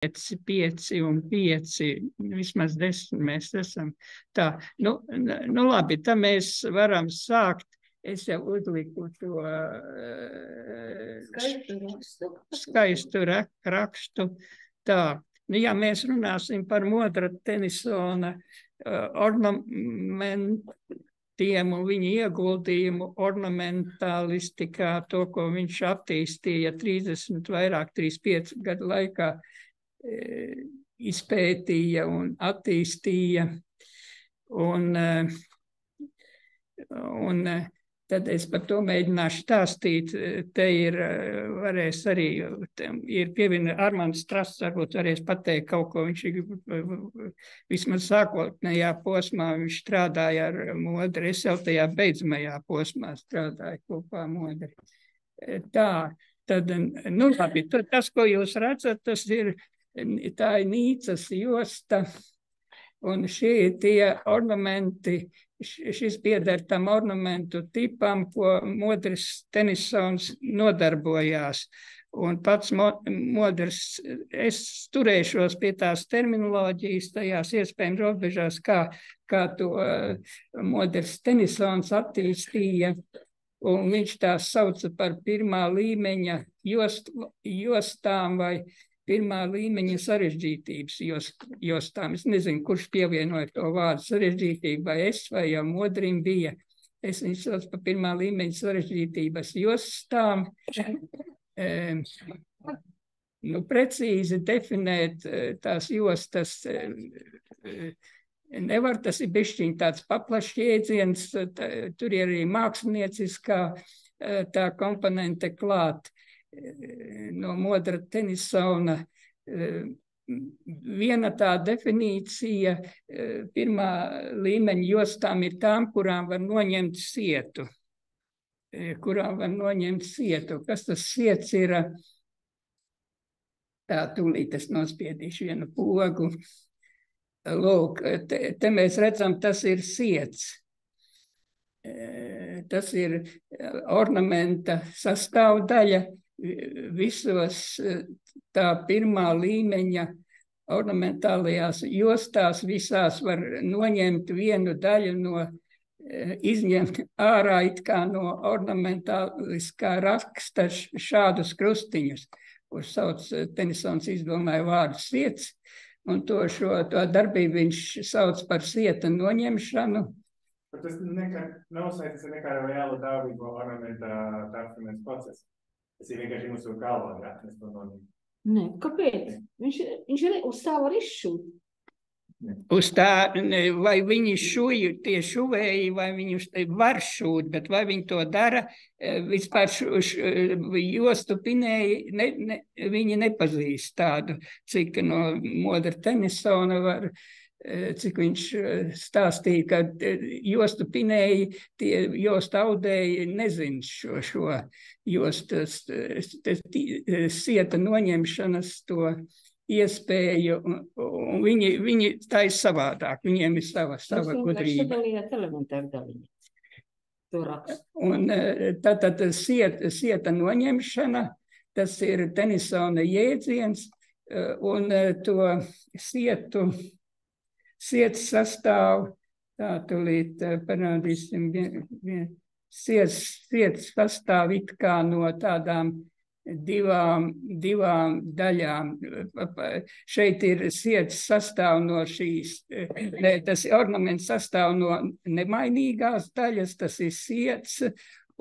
5 un 5, vismaz 10 mēs esam. Tā, nu labi, tā mēs varam sākt. Es jau uzliku to skaistu rakstu. Tā, nu ja mēs runāsim par Modra Tenisona ornamentiem un viņa ieguldījumu ornamentālistikā, to, ko viņš attīstīja 35 gadu laikā, izpētīja un attīstīja. Un tad es par to mēģināšu stāstīt. Te varēs arī, ir pievienot Armands Strasts, varbūt varēs pateikt kaut ko. Viņš vismaz sākotnējā posmā viņš strādāja ar Modri. Es jau tajā beidzamajā posmā strādāju kopā ar Modri. Tā, tad, nu labi, tas, ko jūs redzat, tā ir Nīcas josta, un šie ir tie ornamenti, šis pieder tam ornamentu tipam, ko Modris Tenisons nodarbojās. Un pats Modrs, es turēšos pie tās terminoloģijas, tajās iespējams robežās, kā to Modrs Tenisons attīstīja, un viņš tās sauca par pirmā līmeņa jostām vai pirmā līmeņa sarežģītības jostām. Es nezinu, kurš pievienoja to vārdu sarežģītību, vai es, vai jau Modrim bija. Es viņu saucu par pirmā līmeņa sarežģītības jostām. Nu, precīzi definēt tās jostas nevar, tas ir bišķiņ tāds paplašs jēdziens, tur ir arī mākslinieciskā tā komponente klāt. No Modra Tenisona viena tā definīcija pirmā līmeņa jostām ir tām, kurām var noņemt sietu. Kas tas siets ir? Tā, tūlīt es nospiedīšu vienu pogu. Lūk, te mēs redzam, tas ir siets. Tas ir ornamenta sastāvdaļa. Visos tā pirmā līmeņa ornamentālajās jostās visās var noņemt vienu daļu izņemt ārā it kā no ornamentāliskā raksta šādus krustiņus, kurus sauc, Tenisons izdomāja vārdu siets, un to darbību viņš sauc par sieta noņemšanu. Bet tas nav saistīts ar nekādu reālu dāvīgo ornamentā tāpēc procesu. Tas ir vienkārši mūsu galvā, ja? Nē, kāpēc? Viņš uz tā var izšūt. Uz tā, vai viņi tie šuvēji, vai viņus var šūt, bet vai viņi to dara, vispār jostu pinēji, viņi nepazīst tādu, cik no Modra Tenisona var, cik viņš stāstīja, ka jostu pinēji, tie jostu audēji nezin šo jostas, sieta noņemšanas to iespēju, un viņi tā ir savādāk, viņiem ir sava gudrība. Un tātad sieta noņemšana, tas ir Tenisona jēdziens, un to siets sastāv, tā tūlīt parādīsim, siets sastāv it kā no tādām divām daļām. Šeit ir siets sastāv no tas ornaments sastāv no nemainīgās daļas, tas ir siets,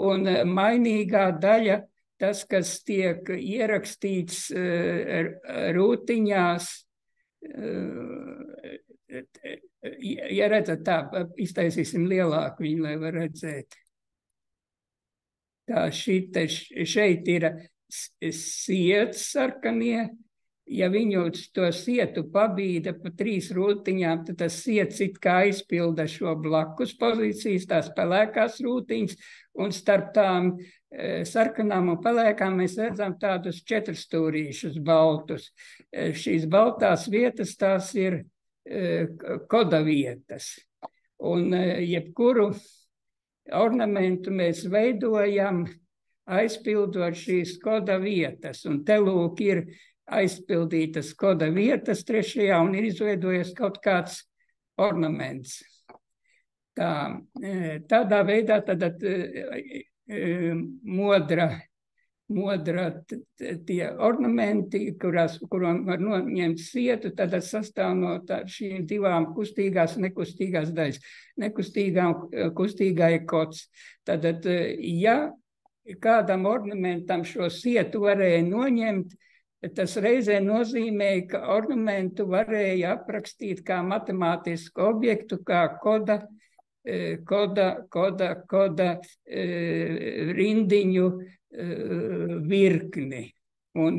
un mainīgā daļa, tas, kas tiek ierakstīts rūtiņās. Ja redzat tā, iztaisīsim lielāku viņu, lai var redzēt. Tā, šeit ir siets sarkanie. Ja viņu to sietu pabīda pa 3 rūtiņām, tad tas siets it kā aizpilda šo blakus pozīcijas, tās pelēkās rūtiņas, un starp tām sarkanām un pelēkām mēs redzam tādus 4 stūrīšus baltus. Šīs baltās vietas, tās ir koda vietas. Un jebkuru ornamentu mēs veidojam, aizpildot šīs koda vietas. Un te lūk ir aizpildītas koda vietas trešajā un ir izveidojies kaut kāds ornaments. Tādā veidā tad modra tie ornamenti, kuram var noņemt sietu, tad sastāv no šīm divām kustīgās un nekustīgās daļas. Nekustīgā un kustīgā ir kods. Tad, ja kādam ornamentam šo sietu varēja noņemt, tas reizē nozīmēja, ka ornamentu varēja aprakstīt kā matemātisku objektu, kā koda rindiņu virkni. Un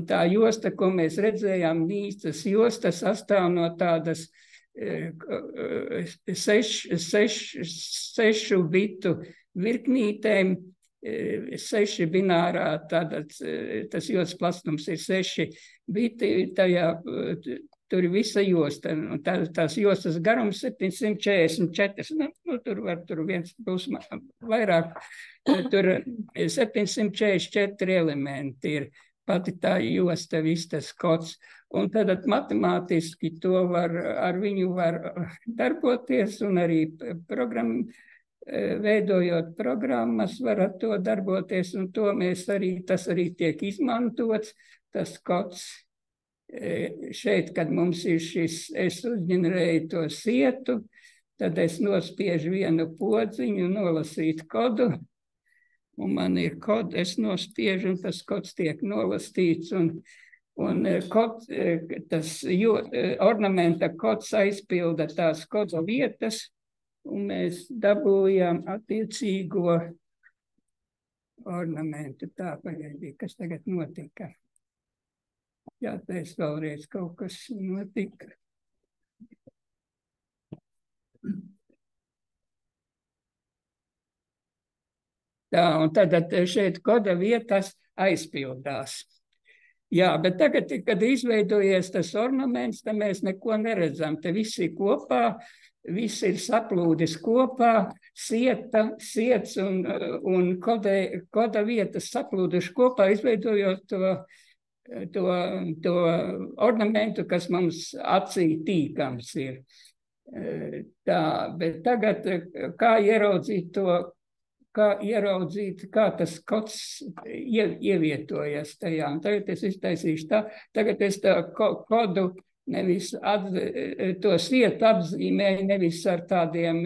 tā josta, ko mēs redzējām, Nīcas josta sastāv no tādas 6 bitu virknītēm, 6 binārā, tas jostas plastums ir 6 biti, tur ir visa josta, un tās jostas garums 744, tur viens būs vairāk, tur 744 elementi ir pati tā josta, viss tas kods, un tad matemātiski ar viņu var darboties, un arī veidojot programmas var ar to darboties, un tas arī tiek izmantots, tas kods. Šeit, kad mums ir šis, es uzģenerēju to sietu, tad es nospiežu vienu podziņu, nolasīt kodu, un man ir kods, es nospiežu, un tas kods tiek nolasīts, un tas ornamenta kods aizpilda tās koda vietas, un mēs dabūjām attiecīgo ornamentu. Tā pagaidīja, kas tagad notika. Jātais vēlreiz kaut kas notika. Tā, un tad šeit koda vietas aizpildās. Jā, bet tagad, kad izveidojies tas ornaments, tad mēs neko neredzam. Te viss ir kopā, viss ir saplūdis kopā, siets un koda vietas saplūduši kopā, izveidojot to ornamentu, kas mums acī tīkams ir. Tā, bet tagad kā ieraudzīt, kā tas kods ievietojas tajā. Un tagad es iztaisīšu tā, tagad es tā kodu nevis to sietu apzīmēju nevis ar tādiem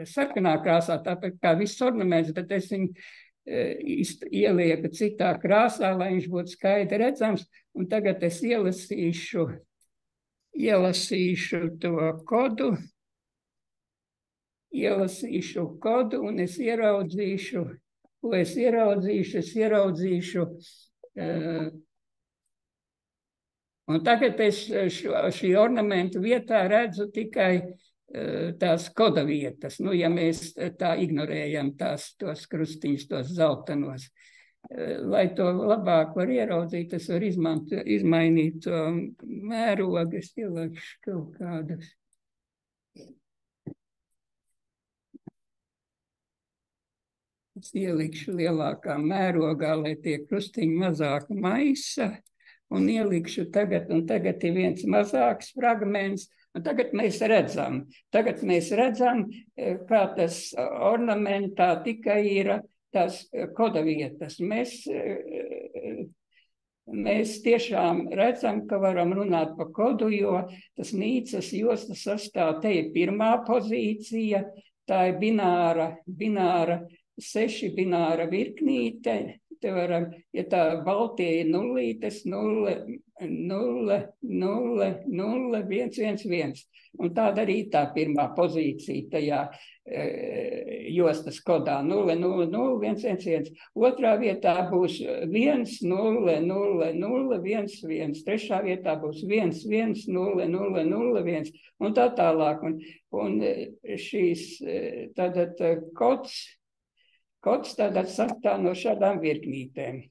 sarkanā krāsā, tāpēc kā viss ornaments, bet es viņu ielieku citā krāsā, lai viņš būtu skaidri redzams, un tagad es ielasīšu to kodu, un es ieraudzīšu, ko es ieraudzīšu, un tagad es šī ornamentu vietā redzu tikai tās koda vietas, ja mēs tā ignorējam tos krustiņus, tos zeltanos. Lai to labāk var ieraudzīt, es varu izmainīt to mērogu, es ielieku kaut kādus. Es ielikšu lielākā mērogā, lai tie krustiņi mazāk maisa, un ielikšu tagad ir viens mazāks fragments, un tagad mēs redzam, kā tas ornamentā tikai ir tās koda vietas. Mēs tiešām redzam, ka varam runāt par kodu, jo tas Nīcas josta sastāv, te ir pirmā pozīcija, tā ir bināra 6 bināra virknīte, te varam, ja tā baltie ir nullītes, 0, 0, 0, 0, 1, 1, 1. Un tāda arī tā pirmā pozīcija tajā jostas kodā 0, 0, 0, 1, 1, 1. Otrā vietā būs 1, 0, 0, 0, 1, 1. Trešā vietā būs 1, 1, 0, 0, 0, 1. Un tā tālāk. Un šīs tātad kods tātad sastāv no šādām virknītēm.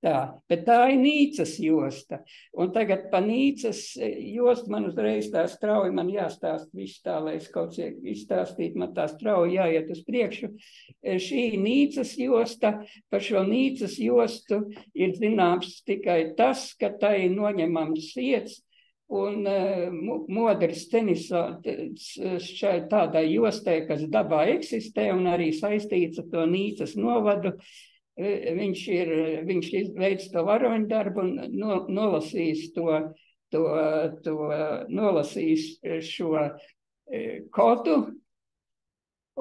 Tā, bet tā ir Nīcas josta. Un tagad pa Nīcas jostu man uzreiz tā strauji man jāstāst viss tā, lai es kaut cik izstāstītu, man tā strauji jāiet uz priekšu. Šī Nīcas josta, par šo Nīcas jostu ir zināms tikai tas, ka tā ir noņemams iets, un Modris Tenisons šai tādai jostai, kas dabā eksistē un arī saistīts ar to Nīcas novadu, viņš veids to varoņdarbu un nolasījis nolasījis šo kodu,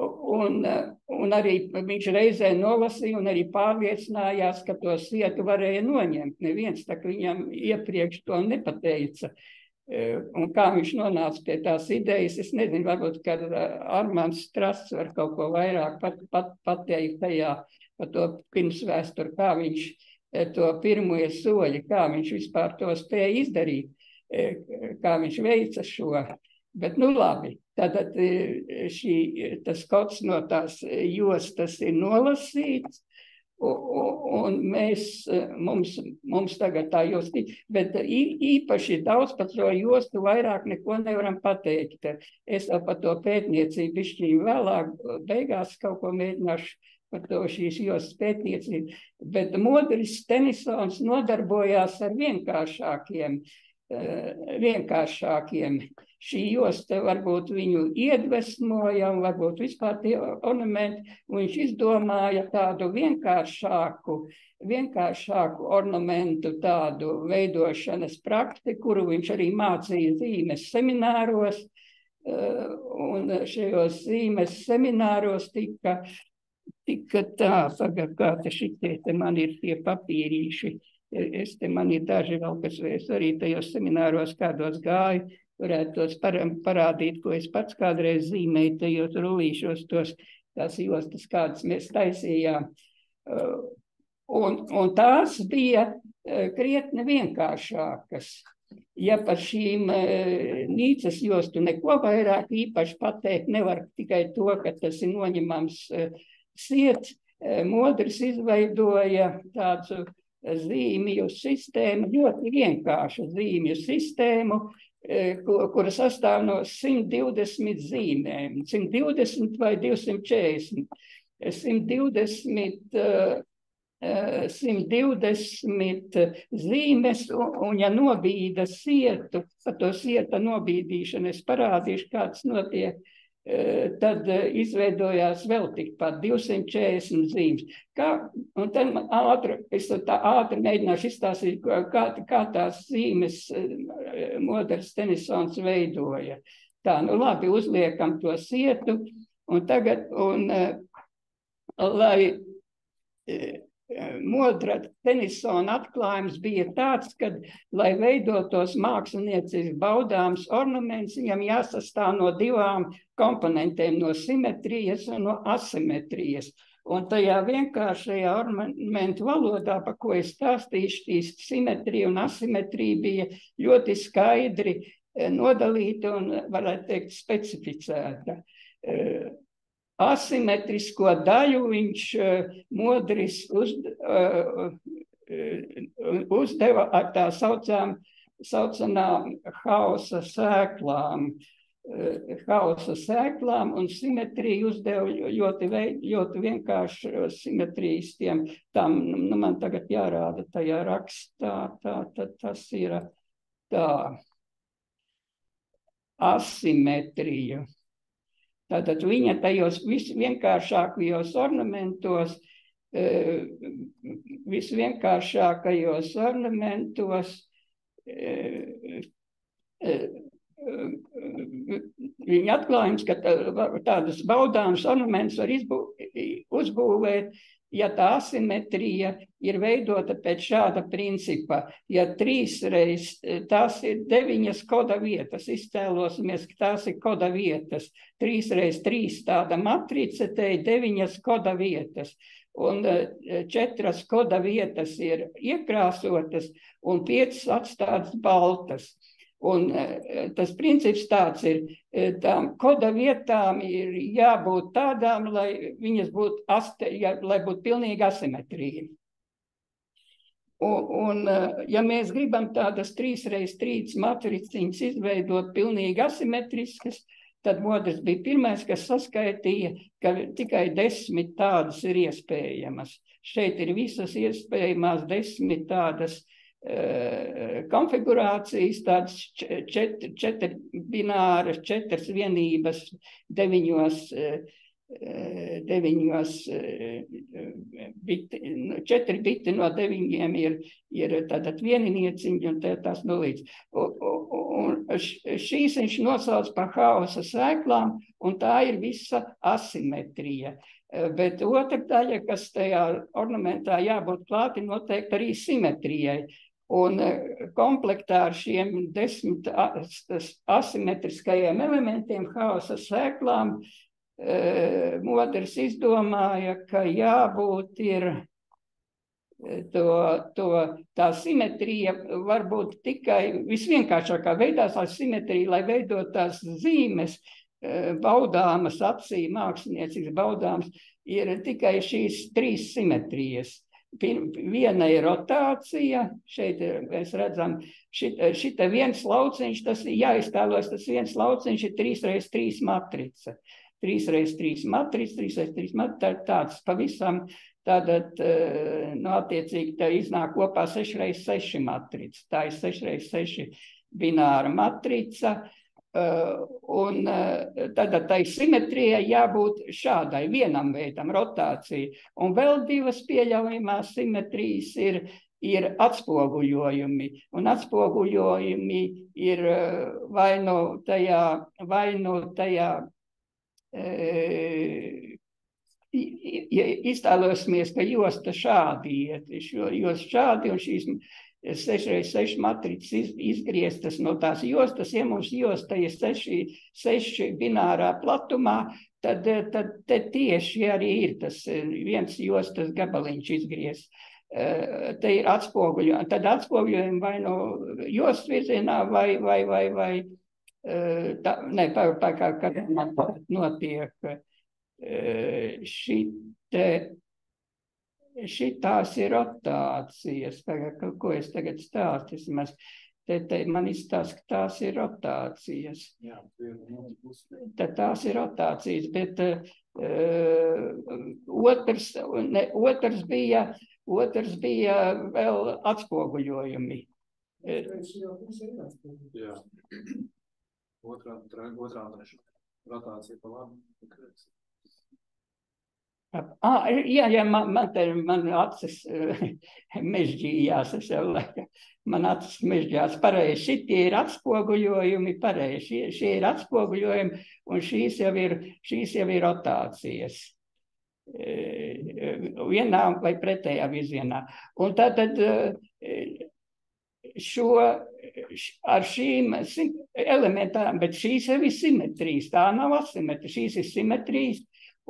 un arī viņš reizē nolasīja un arī pārliecinājās, ka to sietu varēja noņemt. Neviens tā viņam iepriekš to nepateica. Un kā viņš nonāca pie tās idejas, es nezinu, varbūt, ka Armands Strasts var kaut ko vairāk pateikt tajā par to pirmsvēsturi, kā viņš to pirmoja soļi, kā viņš vispār to spēja izdarīt, kā viņš veica šo. Bet nu labi, tātad tas kods no tās jostas ir nolasīts, un mums tagad tā josta, bet īpaši daudz par to jostu vairāk neko nevaram pateikt. Es vēl par to pētniecību bišķiņu vēlāk, beigās kaut ko mēģināšu par to šīs jostas pētniecību, bet Modris Tenisons nodarbojās ar vienkāršākiem. Šī josta varbūt viņu iedvesmoja, un varbūt vispār tie ornamenti, un viņš izdomāja tādu vienkāršāku ornamentu, tādu veidošanas praktiku, kuru viņš arī mācīja zīmes semināros, un šajos zīmes semināros tika tā, kā šitie te man ir tie papīrīši, man ir daži vēl, kas es arī tajos semināros kādos gāju, varētu tos parādīt, ko es pats kādreiz zīmēju tajos rullīšos, tās jostas, kādas mēs taisījām. Un tās bija krietni vienkāršākas. Ja par šīm Nīcas jostu neko vairāk īpaši pateikt, nevar tikai to, ka tas ir noņemams siets. Modris izveidoja tādu zīmju sistēmu, ļoti vienkāršu zīmju sistēmu, kura sastāv no 120 zīmēm, 120 vai 240. 120 zīmes, un ja nobīda sietu, par to sieta nobīdīšanu es parādīšu, kāds notiek, tad izveidojās vēl tikpat 240 zīmes. Un tad es tā ātri mēģināšu izstāstīt, kā tās zīmes Modris Tenisons veidoja. Tā, nu labi, uzliekam to sietu, un tagad, lai Modra Tenisona atklājums bija tāds, ka, lai veidotos māksliniecisks baudāms ornaments, viņam jāsastāv no divām komponentēm, no simetrijas un no asimetrijas. Un tajā vienkāršajā ornamentu valodā, pa ko es stāstīšu, tīs simetrija un asimetrija bija ļoti skaidri nodalīta un, varētu teikt, specificēta. Asimetrisko daļu viņš Modris uzdeva ar tā saucamām hausa sēklām, un simetriju uzdeva ļoti vienkārši simetrijas tiem. Tam, man tagad jārāda tajā rakstā, tas ir tā asimetrija. Tātad viņa tajos visvienkāršākajos ornamentos viņa atklājums, ka tādus baudāmus ornamentus var uzbūvēt, ja tā asimetrija ir veidota pēc šāda principa. Ja 3 reiz, tās ir 9 koda vietas, iztēlosimies, ka tās ir koda vietas. 3 reiz 3 tāda matrice, te ir 9 koda vietas. Un 4 koda vietas ir iekrāsotas un 5 atstātas baltas. Un tas princips tāds ir, tām koda vietām ir jābūt tādām, lai viņas būtu, lai būtu pilnīga asimetrija. Un, ja mēs gribam tādas 3x3 matriciņas izveidot pilnīgi asimetriskas, tad Modrs bija pirmais, kas saskaitīja, ka tikai 10 tādas ir iespējamas. Šeit ir visas iespējamās 10 tādas konfigurācijas, tādas 4 bināras, 4 vienības, 4 biti no 9 ir tātad vieninieciņi un tās nulītes. Un šīs viņš nosauc par haosa sēklām, un tā ir visa asimetrija. Bet otra daļa, kas tajā ornamentā jābūt klāti, noteikti arī simetrijai. Un komplektā ar šiem 10 asimetriskajiem elementiem, haosa sēklām, Modrs izdomāja, ka jābūt ir tā simetrija varbūt tikai visvienkāršākā veidā, tā simetrija, lai veidot tās zīmes, baudāmas acī, māksliniecīgas baudāmas, ir tikai šīs 3 simetrijas. Viena ir rotācija, šeit mēs redzam, šita viens lauciņš, tas ir jāiztēlojas, tas viens lauciņš ir 3x3 matrica. 3x3 matrica, 3x3 matrica, tāds pavisam, tātad, attiecīgi, tā iznāk kopā 6x6 matrica. Tā ir 6x6 bināra matrica, un tad tai simetrijai jābūt šādai, vienam veidam, rotācija. Un vēl 2 pieļaujamās simetrijas ir atspoguļojumi. Un atspoguļojumi ir vai no tajā ja iztēlosimies, ka josta šādi iet, josta šādi, un šīs 6x6 matricas izgrieztas no tās jostas, ja mums josta ir 6 binārā platumā, tad te tieši arī ir tas viens jostas gabaliņš izgriezts. Te ir atspoguļojumi, tad atspoguļojumi vai no jostas virzienā, vai kā man notiek šitās ir rotācijas, ko es tagad stāstu, man izstāst, ka tās ir rotācijas. Jā, tad tās ir rotācijas, bet otrs bija vēl atspoguļojumi. Jā. Otrā rotācija pa labi. Jā, man acis mežģījās, man acis mežģījās pareizi. Šitie ir atspoguļojumi pareizi, šie ir atspoguļojumi, un šīs jau ir rotācijas. Vienā vai pretējā virzienā. Un tātad ar šīm elementām, bet šīs jau ir simetrijas, tā nav asimetrija, šīs ir simetrijas,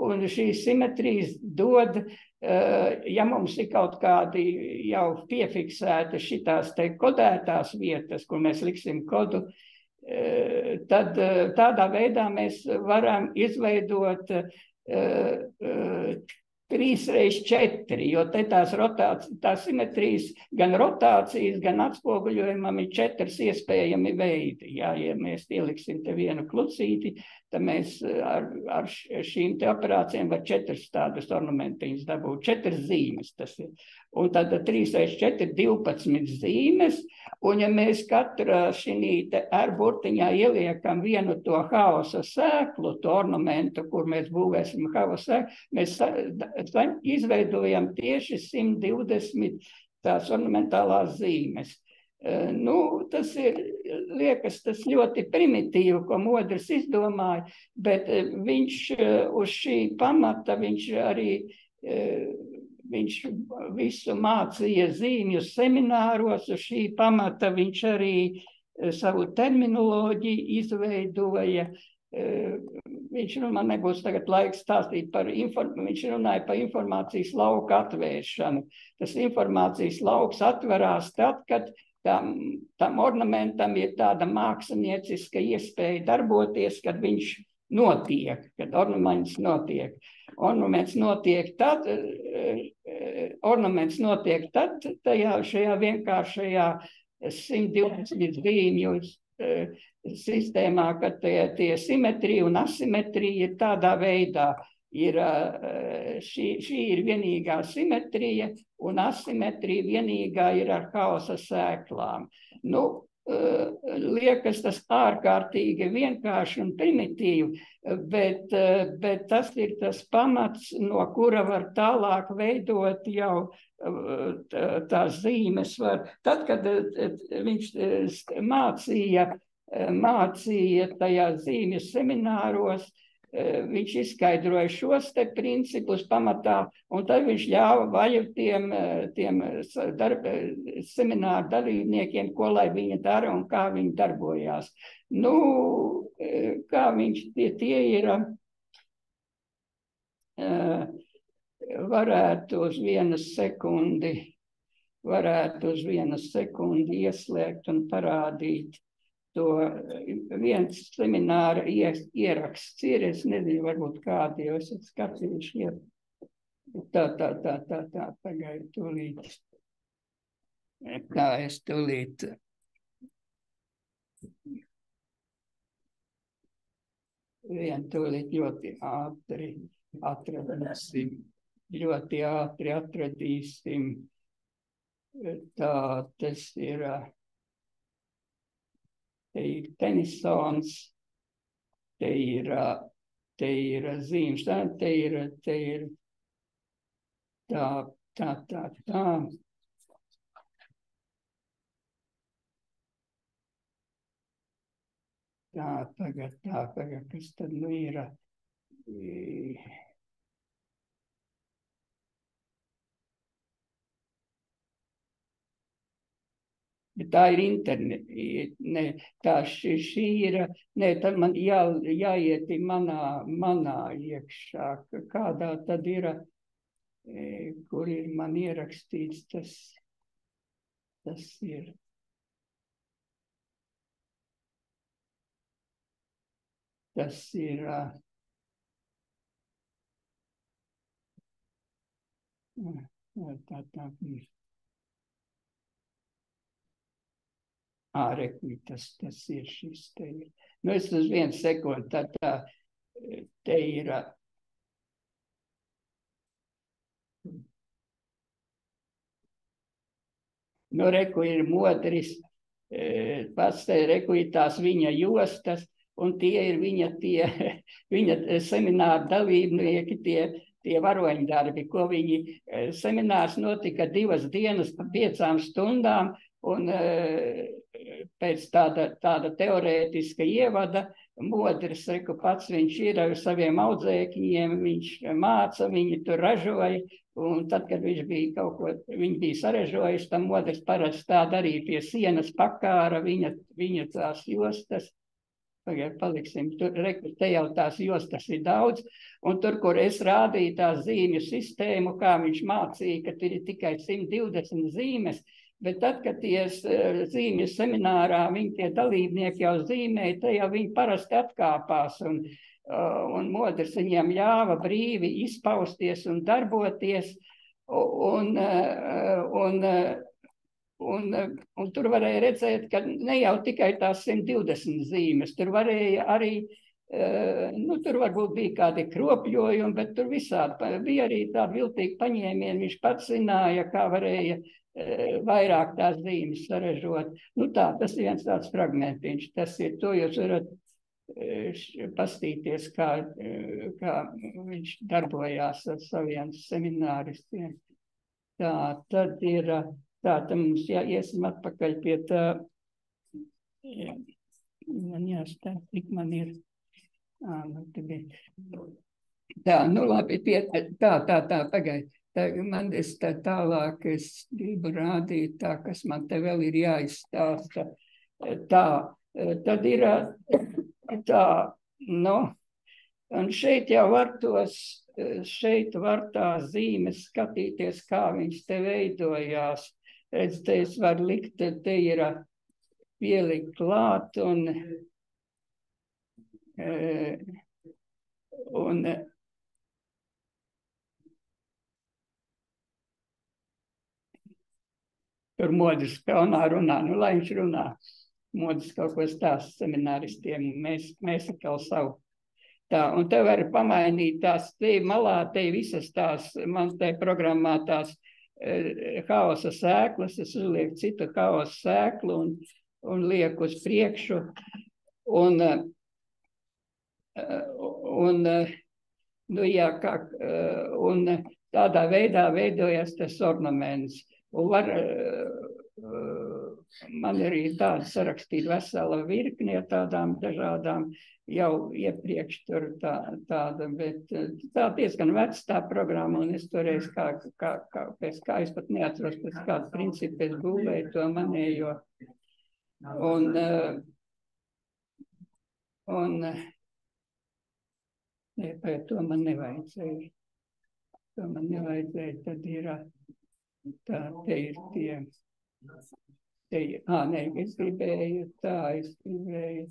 un šīs simetrijas dod, ja mums ir kaut kādi jau piefiksēti šitās te kodētās vietas, kur mēs liksim kodu, tad tādā veidā mēs varam izveidot 3x4, jo te tās simetrijas, gan rotācijas, gan atspoguļojumam ir 4 iespējami veidi. Jā, ja mēs ieliksim te vienu klucīti, tad mēs ar šīm te operācijām var 4 tādas ornamentiņas dabūt, 4 zīmes tas ir. Un tad 3x4 12 zīmes, un ja mēs katrā šī te R burtiņā ieliekam vienu to haosa sēklu, to ornamentu, kur mēs būvēsim haosa sēklu, mēs izveidojam tieši 120 tās ornamentālās zīmes. Tas liekas, tas ļoti primitīvi, ko Modrs izdomāja, bet viņš uz šī pamata, viņš visu mācīja zīmju semināros, uz šī pamata viņš arī savu terminoloģiju izveidoja. Viņš, man nebūs tagad laiks stāstīt viņš runāja par informācijas lauku atvēršanu. Tas informācijas lauks atverās tad, kad tam ornamentam ir tāda mākslinieciska iespēja darboties, kad viņš notiek, kad ornaments notiek. Ornaments notiek tad šajā vienkāršajā 120 zīmju sistēmā, kad tie simetrija un asimetrija ir tādā veidā. Šī ir vienīgā simetrija, un asimetrija vienīgā ir ar haosa sēklām. Liekas tas ārkārtīgi vienkārši un primitīvi, bet tas ir tas pamats, no kura var tālāk veidot jau tās zīmes. Tad, kad viņš mācīja tajā zīmju semināros, viņš izskaidroja šos te principus pamatā, un tad viņš ļāva vaļu tiem semināru dalībniekiem, ko lai viņi dara un kā viņi darbojās. Kā viņš tie ir, varētu uz vienu sekundi ieslēgt un parādīt. To viens semināra ieraksts ir, es nezinu, varbūt kādi jau esat skatījuši. Tā, pagaidu tūlīt. Es tūlīt. Tūlīt ļoti ātri atradīsim. Ļoti ātri atradīsim. Tā, tas ir... Te ir Tenisons, te ir zīmes, te ir tā. Tagad, kas tad ir? Bet tā ir šī ir, tad man jāiet manā iekšā, kādā tad ir, kur ir man ierakstīts, tas ir. Tas ir, tas ir šis te ir. Es uz vienu sekundi, te ir. Reku ir Modris, pats te reku ir tās viņa jostas, un tie ir viņa semināra dalībnieki, tie varoņdarbi, ko seminārs notika 2 dienas pa 5 stundām, un pēc tāda teorētiska ievada Modris, reku pats viņš ir ar saviem audzēkņiem, viņš māca, viņi tur ražoja, un tad, kad viņš bija saražojis, tam Modris parasti tā darīja pie sienas pakāra viņa tās jostas. Paliksim, te jau tās jostas ir daudz, un tur, kur es rādīju tās zīmju sistēmu, kā viņš mācīja, ka ir tikai 120 zīmes, bet tad, kad tie zīmju seminārā, tie dalībnieki jau zīmēja, te jau viņi parasti atkāpās, un Modris viņiem ļāva brīvi izpausties un darboties, un tur varēja redzēt, ka ne jau tikai tās 120 zīmes, tur varēja arī, tur varbūt bija kādi kropļojumi, bet tur visādi bija arī tādi viltīgi paņēmieni, viņš pats zināja, kā varēja vairāk tās zīmes saražot. Tas ir viens tāds fragmentiņš, tas ir, to jūs varat pastīties, kā viņš darbojās ar saviem semināristiem. Tad ir... Tad mums iesim atpakaļ pie tā, man jāstāv, cik man ir, labi, pagaid, man tālāk es gribu rādīt tā, kas man te vēl ir jāizstāsta, tad ir tā, un šeit jau var tās zīmes skatīties, kā viņš te veidojās. Redz, te es varu likt, te ir pielikt klāt, un Un tur Modris kalnā runā, nu lai viņš runā. Modris kaut ko stāsta semināristiem, mēs atkal savu. Tā, un te var pamainīt tās, te malā, te visas tās, man te programmā tās haosa sēklas, es uzlieku citu haosa sēklu un lieku uz priekšu. Nu, jā, un tādā veidā veidojas tas ornaments. Un man arī tāda sarakstīta vesela virknie tādām dažādām jau iepriekš tur tāda, bet tā diezgan veca tā programma, un es toreiz pēc kā es pat neatceros, pēc kāda principa es būvēju to manējo. To man nevajadzēja. Tad ir tā, te ir tie. Es gribēju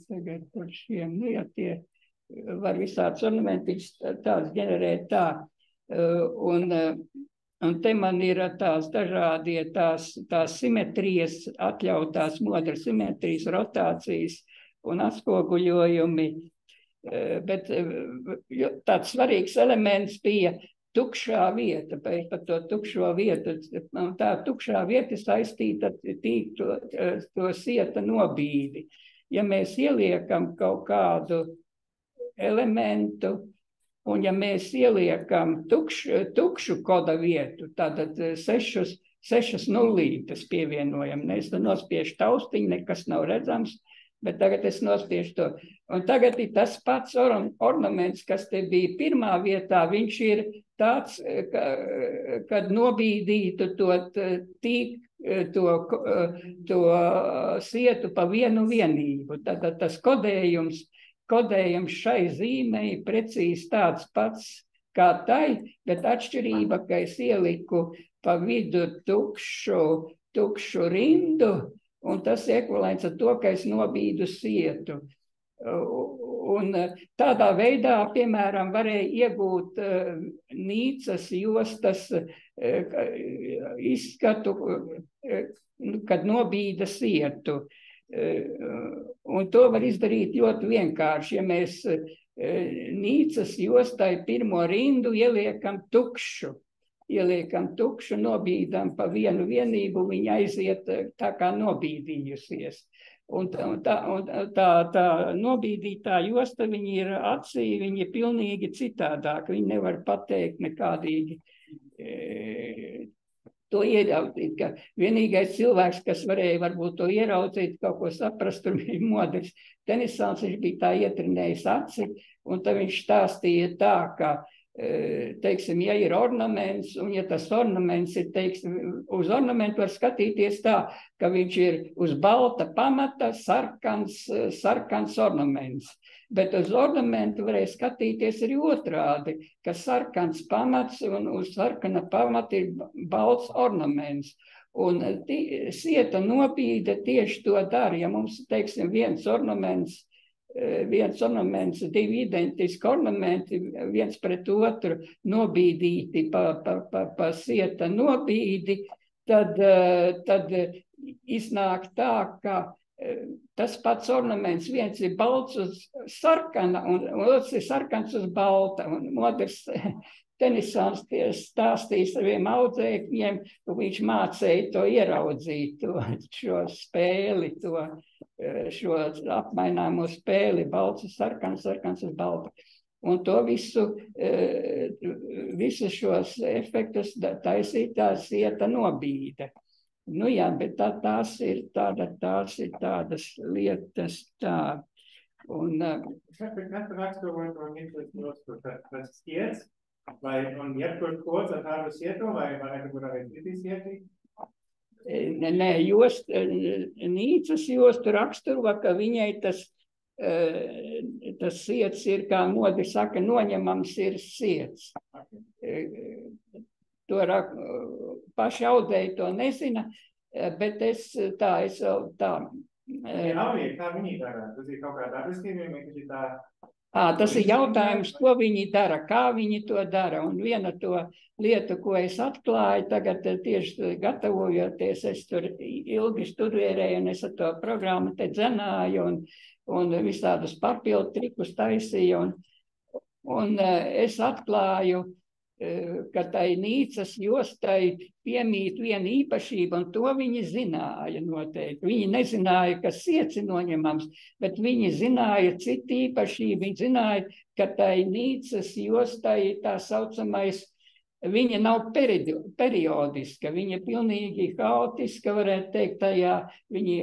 tagad par šiem, nu jā, tie var visāds ornamentiņus tāds ģenerēt tā. Un te man ir tās dažādie tās simetrijas, atļautās modra simetrijas, rotācijas un atspoguļojumi. Bet tāds svarīgs elements bija tukšā vieta, par to tukšo vietu. Tā tukšā vieta saistīta to sieta nobīdi. Ja mēs ieliekam kaut kādu elementu, un ja mēs ieliekam tukšu koda vietu, tātad 6 nullītes pievienojam, es nospiešu taustiņu, nekas nav redzams, bet tagad es nospiešu to. Un tagad ir tas pats ornaments, kas te bija pirmā vietā, viņš ir tāds, kad nobīdītu to sietu pa vienu vienību. Tātad tas kodējums šai zīmei precīzi tāds pats kā tai, bet atšķirība, ka es ieliku pa vidu tukšu rindu, un tas ekvivalents ar to, ka es nobīdu sietu. Un tādā veidā, piemēram, varēja iegūt Nīcas jostas izskatu, kad nobīda sietu. Un to var izdarīt ļoti vienkārši, ja mēs Nīcas jostai pirmo rindu ieliekam tukšu, nobīdam pa vienu vienību, viņa aiziet tā kā nobīdījusies. Un tā nobīdītā josta, viņa ir acī, viņa ir pilnīgi citādāk. Viņa nevar pateikt nekādīgi to ieraudzīt. Ka vienīgais cilvēks, kas varēja varbūt to ieraudzīt, kaut ko saprast, tur bija Modris Tenisons, viņš bija tā ietrinējis aci, un tad viņš stāstīja tā, ka teiksim, ja ir ornaments, un ja tas ornaments ir, teiksim, uz ornamentu var skatīties tā, ka viņš ir uz balta pamata sarkans ornaments. Bet uz ornamentu varēja skatīties arī otrādi, ka sarkans pamats un uz sarkana pamata ir balts ornaments. Un sieta nobīde tieši to dara. Ja mums, teiksim, viens ornaments, divi identiski ornamenti, viens pret otru nobīdīti pa sieta nobīdi, tad iznāk tā, ka tas pats ornaments, viens ir balts uz sarkana, un otrs ir sarkans uz balta. Un Modris Tenisons stāstīja saviem audzēkņiem, ka viņš mācēja to ieraudzīt, šo spēli, šo apmaināmo spēli, balts uz sarkanu, sarkans uz baltu. Un to visus šos efektus taisīja tā sieta nobīde. Nu jā, bet tās ir tādas lietas tā. Un kas raksturo to Nīcas tas skiets? Vai un jebkurš kods ar tādu sietu, vai nekur arī citi sieti? Nē, Nīcas jostu raksturo, ka viņai tas siets ir, kā Modi saka, noņemams ir siets. To paši audēji to nezina, bet es tā. Ja nav viegli, kā viņi darā? Tas ir kaut kā dabiski, vienkārši tā Tas ir jautājums, ko viņi dara, kā viņi to dara. Un viena to lietu, ko es atklāju, tagad tieši gatavojoties, es tur ilgi studierēju, un es ar to programmu te dzenāju, un visādus papildu trikus taisīju. Un es atklāju, ka tai Nīcas jostai piemīt viena īpašība, un to viņi zināja noteikti. Viņi nezināja, ka siets ir noņemams, bet viņi zināja citu īpašību. Viņi zināja, ka tai Nīcas jostai tā saucamais, viņa nav periodiska, viņa pilnīgi haotiska, varētu teikt, tajā viņa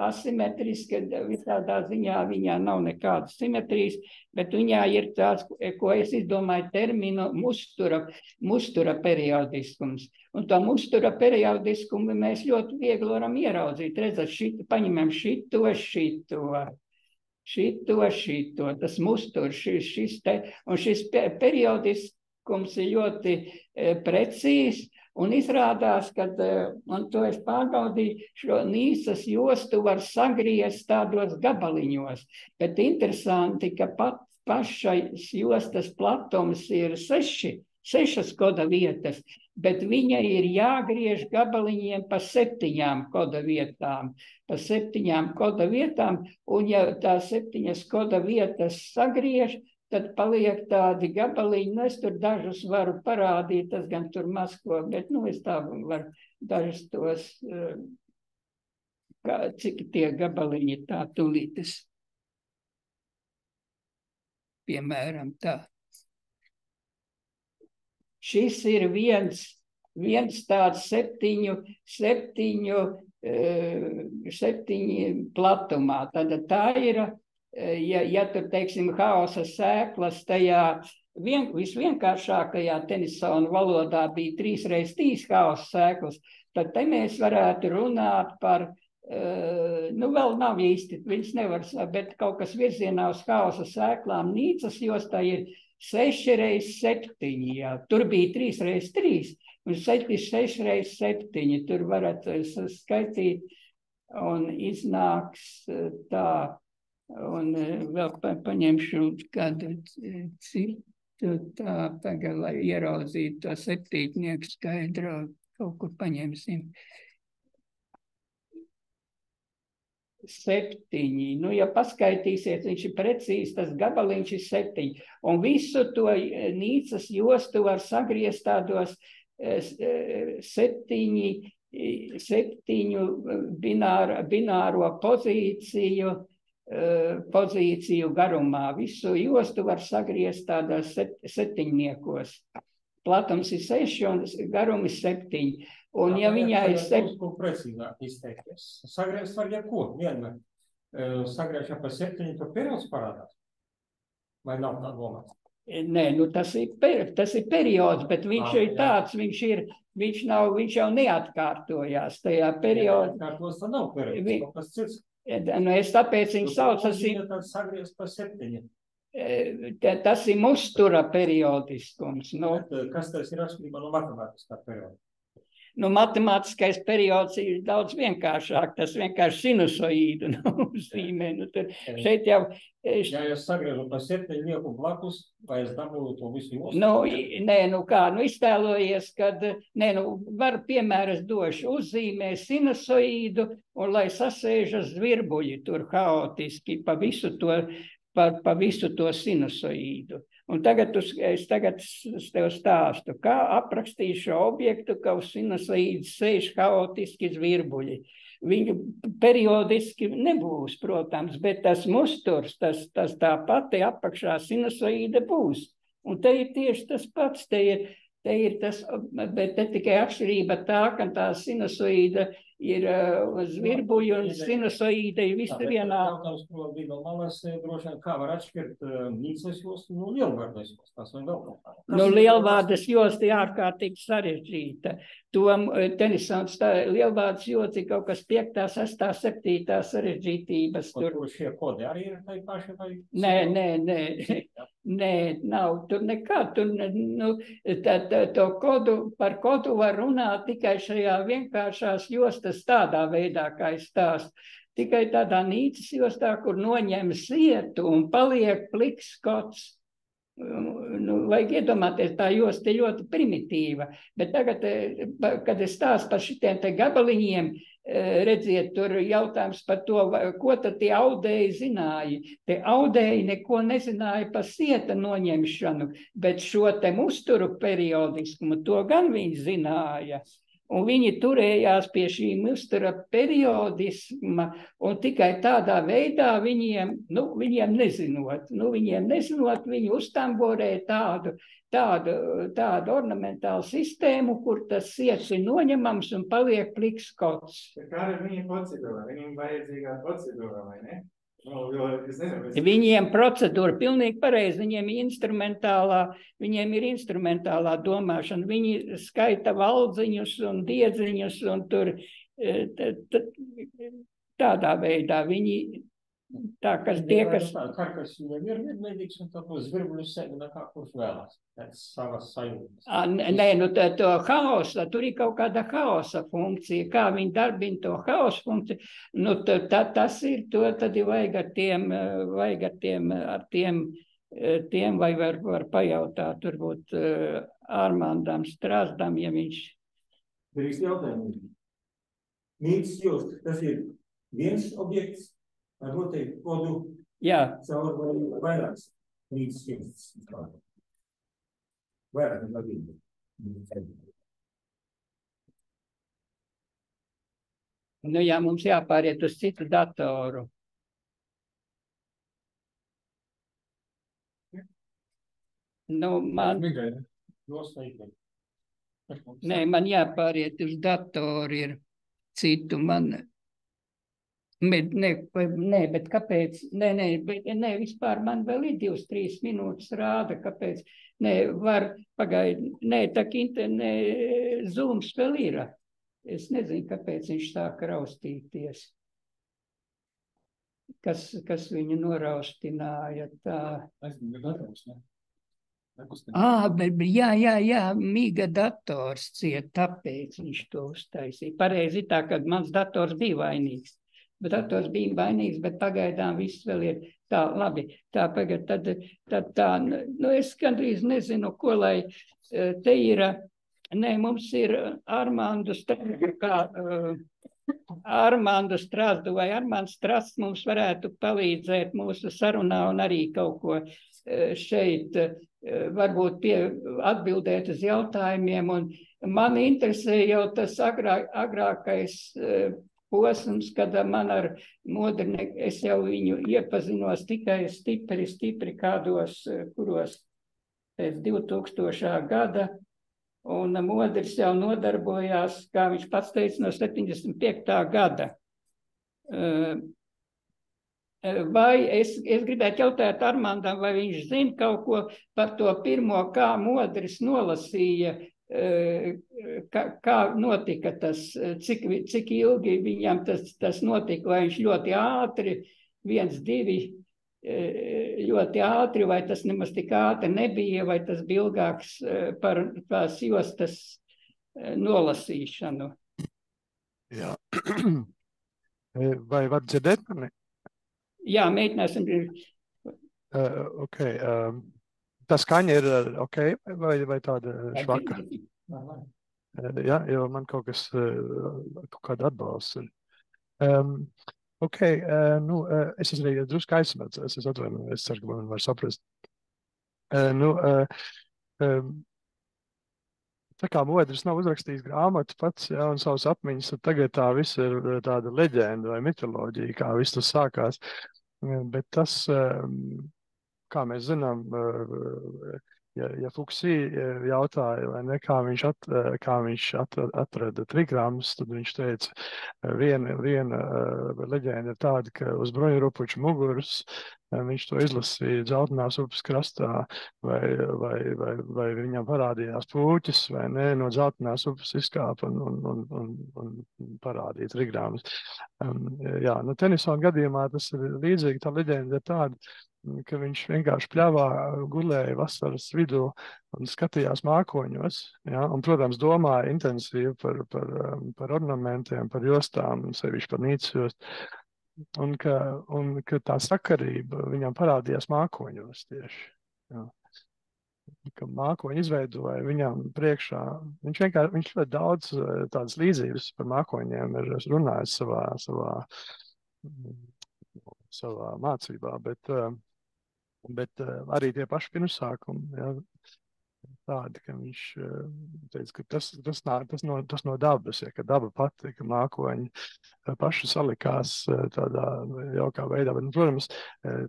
asimetriska, visādā ziņā viņā nav nekādas simetrijas, bet viņā ir tāds, ko es izdomāju terminu mustura periodiskums. Un to mustura periodiskumu mēs ļoti viegli varam ieraudzīt. Redzat, paņemam šito, tas musturs, šis te, un šis periodiskums ir ļoti precīzs, un izrādās, ka, un to es pārbaudīju, šo Nīcas jostu var sagriezt tādos gabaliņos, bet interesanti, ka pašais jostas platums ir 6 koda vietas, bet viņa ir jāgriež gabaliņiem pa 7 koda vietām. Pa 7 koda vietām, un ja tā 7 koda vietas sagriež, tad paliek tādi gabaliņi, es tur dažus varu parādīt, tas gan tur masko, bet, es tā varu dažus tos, cik tie gabaliņi tā tulītes. Piemēram, tā. Šis ir viens tāds 7 platumā, tad tā ir, ja tur, teiksim, haosa sēklas tajā visvienkāršākajā Tenisona valodā bija 3x3 haosa sēklas, tad te mēs varētu runāt par, vēl nav īsti, viņas nevar, bet kaut kas virzienā uz haosa sēklām Nīcas jostā ir 6x7, jā. Tur bija 3x3 un 6x7, tur varat skaitīt un iznāks tā. Un vēl paņemšu kādu citu tā, tagad, lai ieraudzītu to 7 skaidro, kaut kur paņemsim. 7, ja paskaitīsiet, viņš ir precīzi, tas gabaliņš ir 7, un visu to Nīcas jostu var sagriezt tādos 7 bināro pozīciju garumā. Visu jostu var sagriezt tādos 7. Platums ir 6 un garums 7. Un ja viņai ir 7... Ko precīzāk izteikties? Sagriezt var jebko, vienmēr. Sagriežam pa 7, to periods parādās? Vai nav tā domāts? Nē, tas ir periods, bet viņš ir tāds, viņš jau neatkārtojās tajā periodā. Neatkārtos, tad nav periods, kaut kas cits. Es tāpēc viņu saucu, sagriezt pa 7. Tas ir mustura periodiskums. Kas tas ir atšķirībā no matemātiskā perioda? Matemātiskais periods ir daudz vienkāršāk, tas vienkārši sinusoīdu nozīmē. Šeit jau... Ja es sagriežu pa 7 lieku blakus, vai es dabūju to visu jostu? Iztēlojies, kad, var piemēram došu uzzīmē sinusoīdu, un lai sasēžas zvirbuļi tur haotiski pa visu to sinusoīdu. Un tagad es tev stāstu, kā aprakstīšu objektu, ka uz sinusoīdas sēž haotiski zvirbuļi. Viņu periodiski nebūs, protams, bet tas musturs, tas tā pati apakšā sinusoīda būs. Un te ir tieši tas pats, te ir tas, bet te tikai atšķirība tā, ka tā sinusoīda ir zvirbuļi un sinusoīda ir visi vienā. Jautājums, ko bija no malas, droši vien, kā var atšķirt Nīcas jostu no Lielvārdas jostas? Lielvārdas josta ir ārkārtīgi sarežģīta. Tenisons Lielvārdas josta ir kaut kas 5., 6., 7. sarežģītības. Tur šie kodi arī ir tai paši? Nē, nav. Tur nekā. Par kodu var runāt tikai šajā vienkāršās jostas tādā veidā, kā es stāstu. tikai tādā nīcas jostā, kur noņem sietu un paliek pliks kots. Vajag iedomāties, tā josta ir ļoti primitīva, bet tagad, kad es stāstu par šitiem te gabaliņiem, redziet, tur jautājums par to, ko tad tie audēji zināja. Tie audēji neko nezināja par sieta noņemšanu, bet šo te musturu periodiskumu, to gan viņi zināja. Un viņi turējās pie šī mustura periodisma, un tikai tādā veidā viņiem nezinot, viņi uztamborēja tādu ornamentālu sistēmu, kur tas siets ir noņemams un paliek pliks kots. Kāda ir viņa procedūra? Viņam vajadzīgā procedūra, vai ne? Es nezinu, Viņiem procedūra pilnīgi pareizi, viņiem ir instrumentālā domāšana, viņi skaita valdziņus un diedziņus un tur tādā veidā viņi, tā kas tie, kas... Karkas viņam ir vienmēdīgs un to zvirbuļus sevi nekā kurš vēlās. Pēc savas sajūtas. Nē, to haosa, tur ir kaut kāda haosa funkcija, kā viņi darbina to haosa funkciju, tas ir to, tad ir vajag ar tiem vai var pajautāt, turbūt Armandam Strasdam, ja viņš... Drīkst jautājumu. Nīcas josta, tas ir viens objekts ar noteikti kodu caur vairāks nīcas jostas. Vairāk labīgi. Jā, mums jāpāriet uz citu datoru. Man jāpāriet uz datoru ir citu bet kāpēc? Vispār man vēl ir 2-3 minūtes rāda, kāpēc? Zooms vēl ir. Es nezinu, kāpēc viņš sāka raustīties. Kas viņu noraustināja tā? Miga dators ciet, tāpēc viņš to uztaisīja. Pareizi tā, kad mans dators bija vainīgs. Dators bija vainīgs, bet pagaidām viss vēl ir tā, labi. Tā, tad es gandrīz nezinu, ko lai te ir, mums ir Armandu Strazdu vai Armands Strazds mums varētu palīdzēt mūsu sarunā un arī kaut ko šeit varbūt atbildēt uz jautājumiem. Un man interesē jau tas agrākais posms, kad man ar Modri, es jau viņu iepazinos tikai stipri kādos, kuros pēc 2000. Gada, un Modris jau nodarbojās, kā viņš pats teica, no 75. gada. Vai es gribētu jautāt Armandam, vai viņš zina kaut ko par to pirmo, kā Modris nolasīja, kā notika tas, cik ilgi viņam tas notika, vai viņš ļoti ātri, 1, 2, ļoti ātri, vai tas nemaz tik ātri nebija, vai tas bija ilgāks par tās jostas nolasīšanu. Jā. Vai var dzirdēt mani? Jā, mēģināsim. Tā skaņa ir ok, vai tāda švaka? Jā, jo man kaut kāda atbalsts ir. Es arī drusku aizsmēts, es atvainu, es ceru, ka man var saprast. Tā kā Modris nav uzrakstījis grāmatu pats, jā, un savus apmiņas, tad tagad tā viss ir tāda leģenda vai mitoloģija, kā viss tas sākās. Bet tas, kā mēs zinām, ja Fuksī jautāja, vai ne, kā viņš atrada trigrammus, tad viņš teica, viena leģenda ir tāda, ka uz bruņurupuču muguras viņš to izlasīja Dzeltenās upes krastā, vai viņam parādījās puķis, vai ne, no Dzeltenās upes izkāpa un parādīja trigrammus. Jā, no Tenisona gadījumā tas ir līdzīgi, tā leģenda ir tāda, ka viņš vienkārši pļavā gulēja vasaras vidū un skatījās mākoņos, ja? Un, protams, domāja intensīvi par ornamentiem, par jostām, sevišķi par nīcas jostu. ka tā sakarība viņam parādījās mākoņos tieši. Jā. Ka mākoņi izveidoja viņam priekšā. Viņš ļoti daudz tādas līdzības par mākoņiem ir runājis savā mācībā, bet arī tie paši pirmsākumi, jā, tādi, ka viņš teica, ka tas no dabas, ja, ka daba pati, ka mākoņi paši salikās tādā jaukā veidā, bet, protams,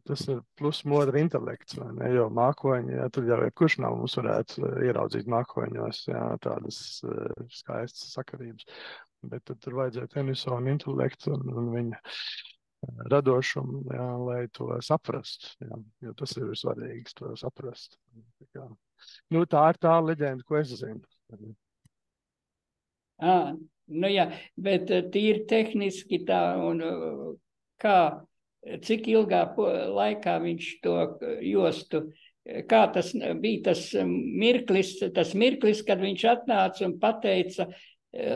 tas ir plus modra intelekts, vai ne, jo mākoņi, ja, tur jau kurš nav mums varētu ieraudzīt mākoņos, jā, tādas skaistas sakarības, bet tad tur vajadzēja Tenisona intelektu un viņa radošumu, jā, lai to saprastu, jā, jo tas ir svarīgs, to saprast. Tā ir tā leģenda, ko es zinu. Nu jā, bet tīri tehniski tā, un cik ilgā laikā viņš to jostu, kā tas bija tas mirklis, kad viņš atnāca un pateica,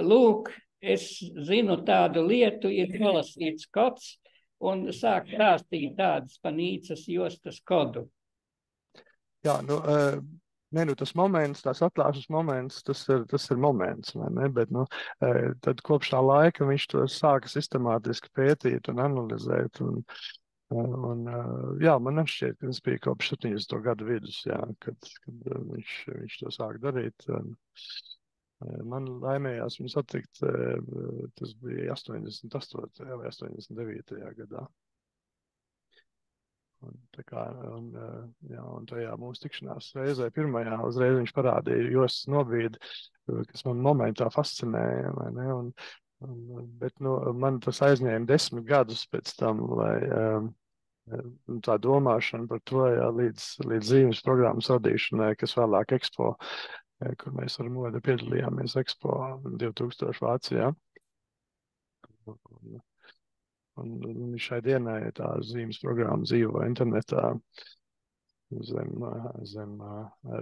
lūk, es zinu tādu lietu, ir nolasīts kods, un sāk stāstīt tādas panīcas jostas kodu. Jā, tas moments, tās atklāšanas moments, tas ir moments, vai ne? Bet, tad kopš tā laika viņš to sāka sistemātiski pētīt un analizēt. Jā, man nešķiet, ka tas bija kopš 70. gadu vidus, jā, kad viņš to sāka darīt. Man laimējās viņu satikt, tas bija 88. vai 89. gadā. Un tajā mūsu tikšanās reizē pirmajā uzreiz viņš parādīja jostas nobīdi, kas man momentā fascinēja, vai ne? Bet man tas aizņēma 10 gadus pēc tam, lai tā domāšana par to, jā, līdz zīmes programmas radīšanai, kas vēlāk Expo, kur mēs ar Modu piedalījāmies Expo 2000 Vācijā. Un šai dienai tā zīmes programma dzīvo internetā.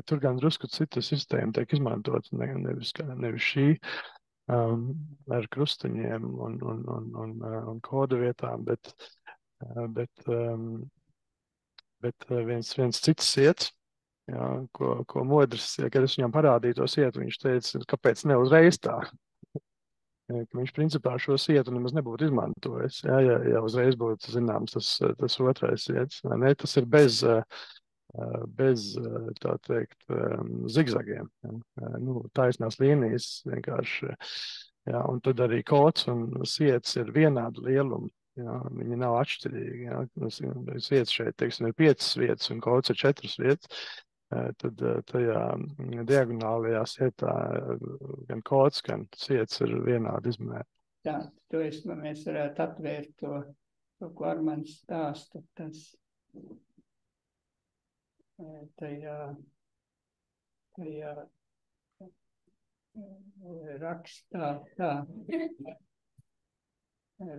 Tur gan drusku cita sistēma tiek izmantot, nevis šī ar krustiņiem un kodu vietām, bet viens cits iets, jā, ko Modris, ja, kad es viņam parādīju to sietu, viņš teica, kāpēc ne uzreiz tā? Ka viņš principā šo sietu nemaz nebūtu izmantojis, jā, ja uzreiz būtu zināms tas otrais sietas. Ne? Tas ir bez tā teikt, zigzagiem, taisnās līnijas vienkārši. Jā, un tad arī kods un sietas ir vienāda lieluma. Jā, viņi nav atšķirīgi. Jā. Sietas šeit, teiksim, ir 5 vietas un kods ir 4 vietas. Tad tajā diagonālajā sietā gan kods, gan sietas ir vienādi izmēri. Tā, mēs varētu atvērt to, ko Armands stāsta. Tas tajā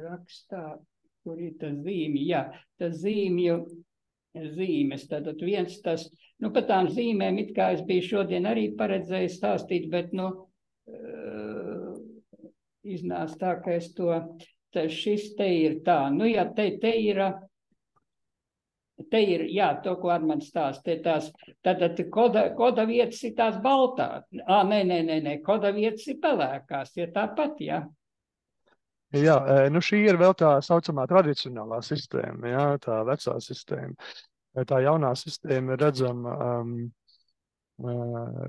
rakstā, kur ir tas zīmi, jā, tas zīmes, tātad viens tas, par tām zīmēm, it kā es biju šodien arī paredzējis stāstīt, bet, iznāca tā, ka es šis te ir tā, jā, te ir, jā, to, ko Armands stāsta, tātad koda vietas ir tās baltā, nē, koda vietas ir pelēkās, ir tāpat, jā. Jā, šī ir vēl tā saucamā tradicionālā sistēma, jā, tā vecā sistēma. Tā jaunā sistēma ir redzama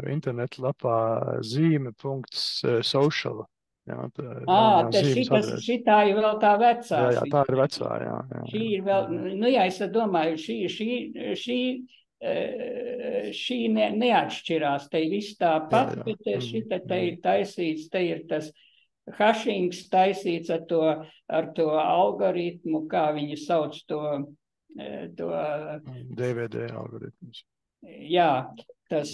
internetlapā zīme.social. Šitā ir vēl tā vecā. Jā, tā ir vecā, jā. Šī ir vēl, es domāju, šī neatšķirās, te viss tāpat, bet šita te ir taisīts, te ir tas hashings taisīts ar to algoritmu, kā viņi sauc to DVD algoritmus. Jā, tas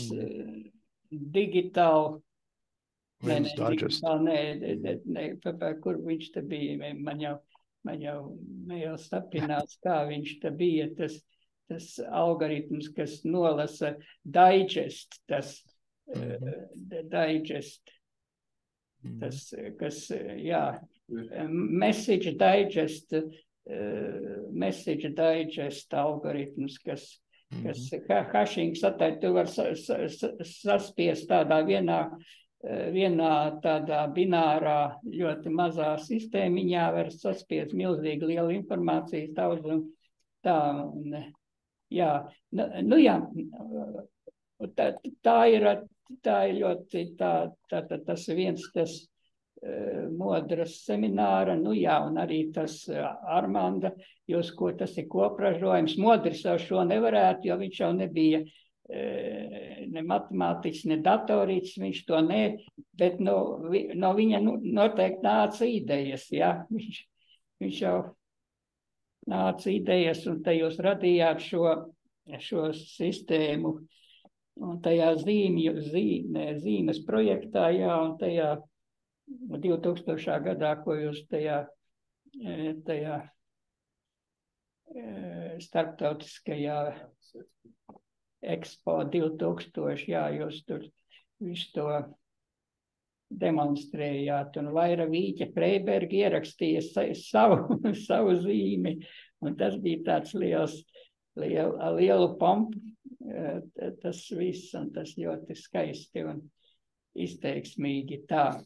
digital digest. Kur viņš te bija, man jau stapinās, kā viņš te bija, tas algoritms, kas nolasa digest, digest. Tas, kas, jā, message digest, message digest algoritmus, kas hashing satai, tu var saspiest tādā vienā tādā binārā ļoti mazā sistēmiņā, var saspiest milzīgi lielu informācijas daudzumu. Tā, un, jā, nu jā, tā ir ļoti, tas viens tas Modras semināra, nu jā, un arī tas Armanda, jūs, ko tas ir kopražojums. Modris jau šo nevarētu, jo viņš jau nebija ne matemātiķis, ne datorītis, viņš to ne, bet no viņa noteikti nāca idejas, jā. Viņš jau nāca idejas, un te jūs radījāt šo sistēmu, un tajā zīmes projektā, jā, un tajā 2000. gadā, ko jūs tajā starptautiskajā Expo 2000, jā, jūs tur visu to demonstrējāt, un Vaira Vīķa Freiberga ierakstīja savu zīmi, un tas bija tāds lielu pompu, tas viss, un tas ļoti skaisti un izteiksmīgi tā.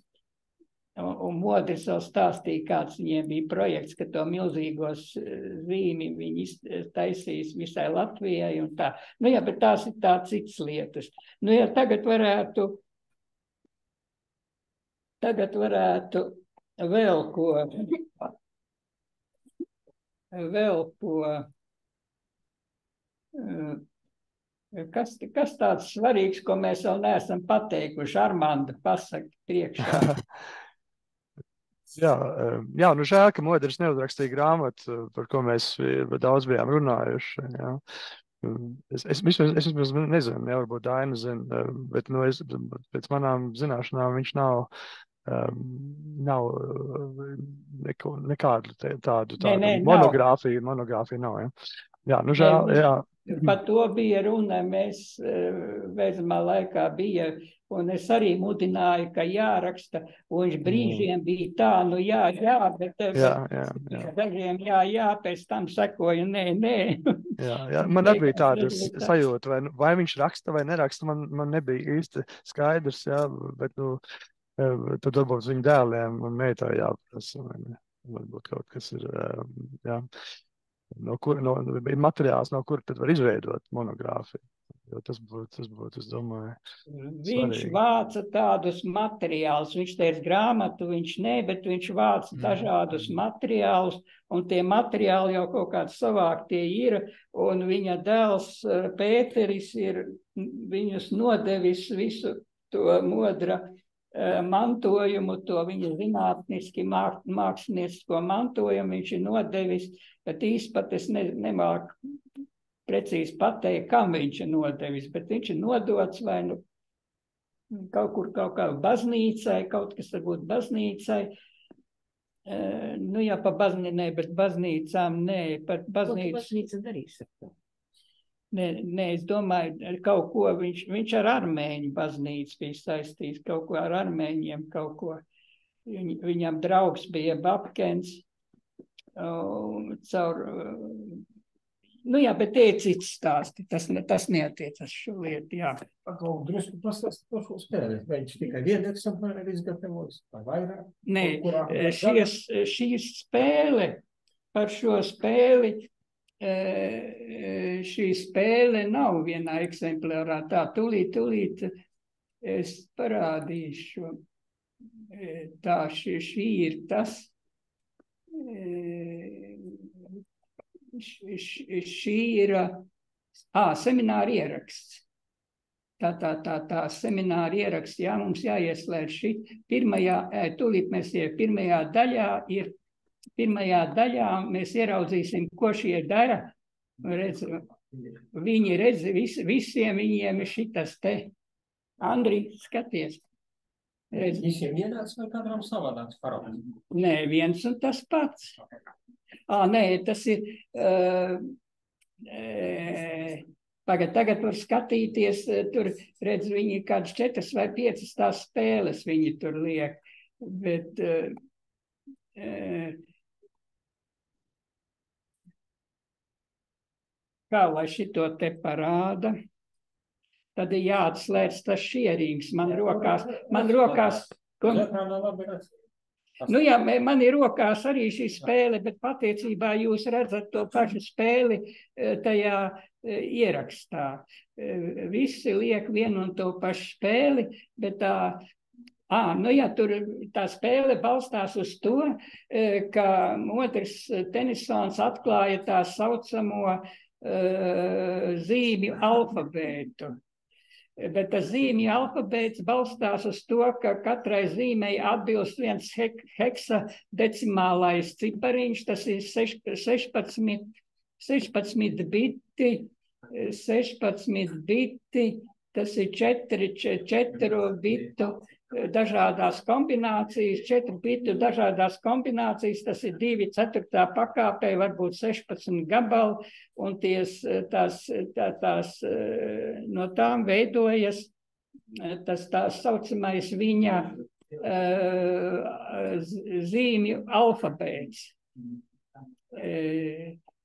Un Modris vēl stāstīja, kāds viņiem bija projekts, ka to milzīgos zīmi viņi taisīs visai Latvijai un tā. Nu jā, bet tās ir tā citas lietas. Nu jā, tagad varētu vēl ko, kas tāds svarīgs, ko mēs vēl neesam pateikuši. Armanda, pasaka priekšā. Jā, nu žēl, ka Modris neuzrakstīja grāmatu, par ko mēs daudz bijām runājuši. Jā. Es vismaz nezinu, varbūt Daina zina, bet pēc manām zināšanām viņš nav nekādu tādu monogrāfiju nav. Ja? Jā, nu žēl, jā. Par to bija runa, mēs beidzamā laikā bija, un es arī mudināju, ka jāraksta, un viņš brīžiem bija tā, nu jā, bet dažiem jā, pēc tam sekoju, nē. Jā, man arī bija tāda sajūta, vai viņš raksta vai neraksta, man nebija īsti skaidrs, jā, bet, tad varbūt viņu dēliem un meitai jāprasa, varbūt kaut kas ir, jā. Ir materiāls, no kur tad var izveidot monogrāfiju. Jo tas būtu, es domāju, viņš vāca tādus materiālus, viņš teic grāmatu, viņš ne, bet viņš vāca dažādus materiālus, un tie materiāli jau kaut kāds savāktie ir, un viņa dēls Pēteris ir viņus nodevis visu to Modra mantojumu, to viņa zinātniski māksliniecisko mantojumu viņš ir nodevis, bet īspat es nemāku precīzi pateikt, kam viņš ir nodevis, bet viņš ir nodots vai kaut kā baznīcai, kaut kas varbūt baznīcai, nu jā, pa baznīcai, bet baznīcām nē, pat baznīca. Ko baznīca darīs ar to? Nē, es domāju, kaut ko viņš ar armēņu baznīcu bija saistīts, kaut ko ar armēņiem, kaut ko. Viņam draugs bija Babkens, nu jā, bet tie ir cits stāsti, tas neatiecas šo lietu, jā. Pagalu, drusku pastāst par šo spēli, vai viņš tikai vienu eksemplāru ir izgatavojis, vai vairāk? Nē, šī spēle, par šo spēli, šī spēle nav vienā eksemplārā, tā tūlīt es parādīšu, tā šī ir tas, šī ir semināra ieraksts. Tā semināra ieraksts, jā, mums jāieslēdz šī tūlīt mēs pirmajā daļā mēs ieraudzīsim, ko šie dara. Viņi redz, visiem viņiem ir šitas te. Andri, skaties. Visiem vienāds vai kādram savādāks paraugs? Nē, viens un tas pats. Nē, tas ir... Tagad var skatīties, tur redz, viņi kādas 4 vai 5 tās spēles viņi tur liek. Bet... kā lai šito te parāda, tad ir jāatslēdz tas šierīgs man rokās, ko... Nu jā, man ir rokās arī šī spēle, bet patiecībā jūs redzat to pašu spēli tajā ierakstā. Visi liek vienu un to pašu spēli, bet nu jā, tur tā spēle balstās uz to, ka otrs Tenisons atklāja tā saucamo zīmju alfabētu. Bet tas zīmju alfabēts balstās uz to, ka katrai zīmei atbilst viens heksadecimālais cipariņš, tas ir 16 biti, tas ir 4 bitu dažādās kombinācijas, 4 bitu dažādās kombinācijas, tas ir 2/4 pakāpē, varbūt 16 gabali, un tās no tām veidojas tas tā saucamais viņa zīmju alfabēts.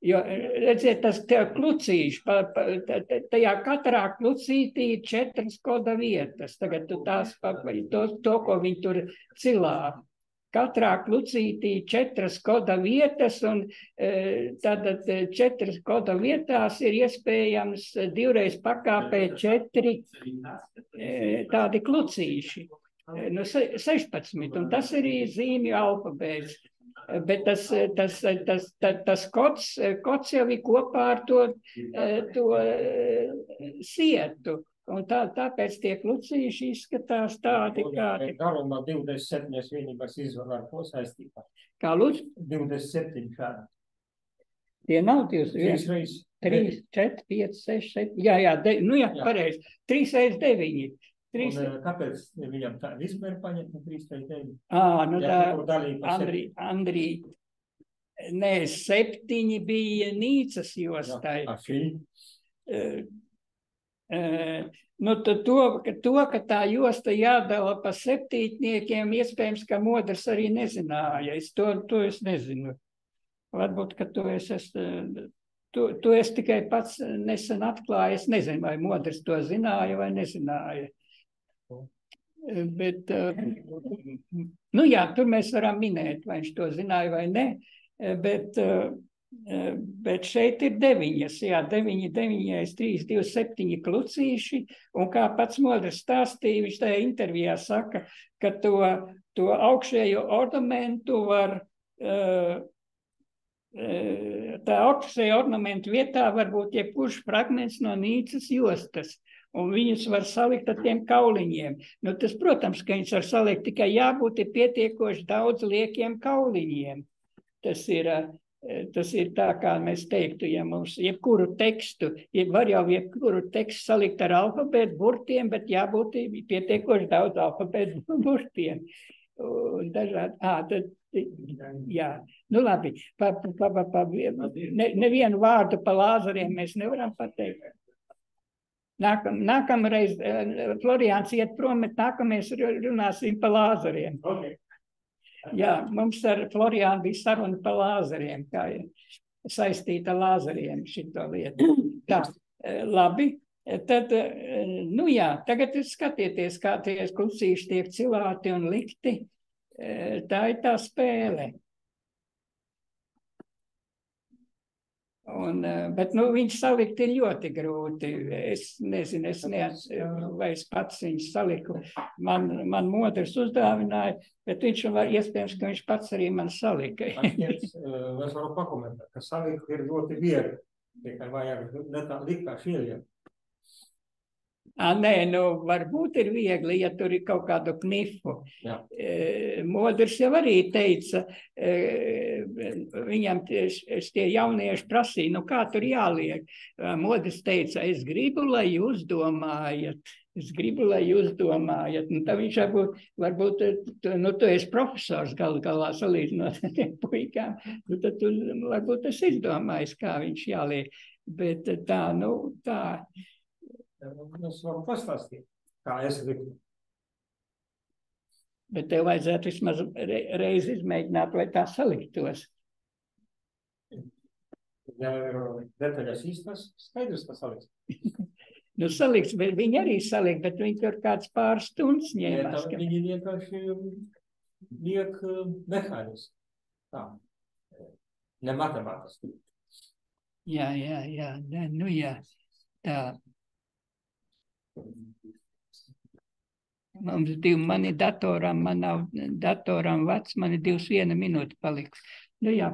Jo, redziet, tas klucīši, tajā katrā klucītī ir 4 koda vietas. Tagad tu to, ko viņi tur cilā. Katrā klucītī 4 koda vietas, un tad 4 koda vietās ir iespējams 2 pakāpē 4 tādi klucīši. 16, un tas ir zīmju alfabēts. Bet tas kods jau ir kopā ar to sietu. Un tāpēc tie klucīši izskatās tādi, kādi. Garumā 27 vienības izvar ar ko saistībā? Kā lūdzu? 27 šādi. Tie nav 21, 3, 4, 5, 6, 7. Jā, pareizi. 3 reiz 9. Un kāpēc viņam tā vispār paņemt no 3 reiz 9? Nu tā, Andrī, 7 bija Nīcas jostai. Nu, to, ka tā josta jādala pa 7, iespējams, ka Modrs arī nezināja. To es nezinu. Varbūt, ka to es tikai pats nesen atklāju. Es nezinu, vai Modrs to zināja vai nezināja. Bet, nu jā, tur mēs varam minēt, vai viņš to zināja vai ne, bet šeit ir 9, jā, 9, 3, 2, 7 klucīši, un kā pats Modrs stāstīja, viņš tajā intervijā saka, ka to augšējo ornamentu var, tā augšējo ornamentu vietā var būt jebkurš fragments no Nīcas jostas. Un viņus var salikt ar tiem kauliņiem. Nu, tas, protams, ka viņus var salikt, tikai jābūt pietiekoši daudz liekiem kauliņiem. Tas ir tā, kā mēs teiktu, ja mums jebkuru tekstu, var jau jebkuru tekstu salikt ar alfabētu burtiem, bet jābūt pietiekoši daudz alfabētu burtiem. Dažādi. Jā, nu labi. Nevienu vārdu pa Lāzariem mēs nevaram pateikt. Nākamreiz Floriāns iet prom, bet nākamreiz runāsim pa Lāzariem. Okay. Jā, mums ar Floriānu bija saruna pa Lāzariem, kā saistīta Lāzariem šito lietu. Tā, labi, tad, nu jā, tagad skatieties, kā tie klucīši tiek cilāti un likti. Tā ir tā spēle. Bet viņš salikt ir ļoti grūti. Es nezinu, vai es pats viņus saliku. Man Modrs uzdāvināja, bet viņš iespējams, ka viņš pats arī man salika. Es varu pakomentēt, ka salikt ir ļoti viegli. Tikai vajag likt kā šīļiem. Nē, nu varbūt ir viegli, ja tur ir kaut kādu knifu. Modrs jau arī teica, viņam tie jaunieši prasīja, nu kā tur jāliek. Modrs teica, es gribu, lai jūs domājat. Un tā viņš varbūt, nu tu esi profesors galā salīdzinot ar tiem puikām, nu tad tu varbūt es izdomājis, kā viņš jāliek. Bet tā, nu tā. Es varu pastāstīt, kā es liktu. Bet tev vajadzētu vismaz reizi izmēģināt, vai tā saliktos. Ja ir detaļas īstas, skaidrs, ka saliks. Nu, saliks, bet viņi arī saliek, bet viņi tur kāds pāris stundas ņēmās. Viņi vienkārši liek mehānismu. Tā. Ne matemātiski. Jā, nu jā, tā. Mums mani datoram, man nav datoram vecs, man ir 21 minūte paliks. Nu jā.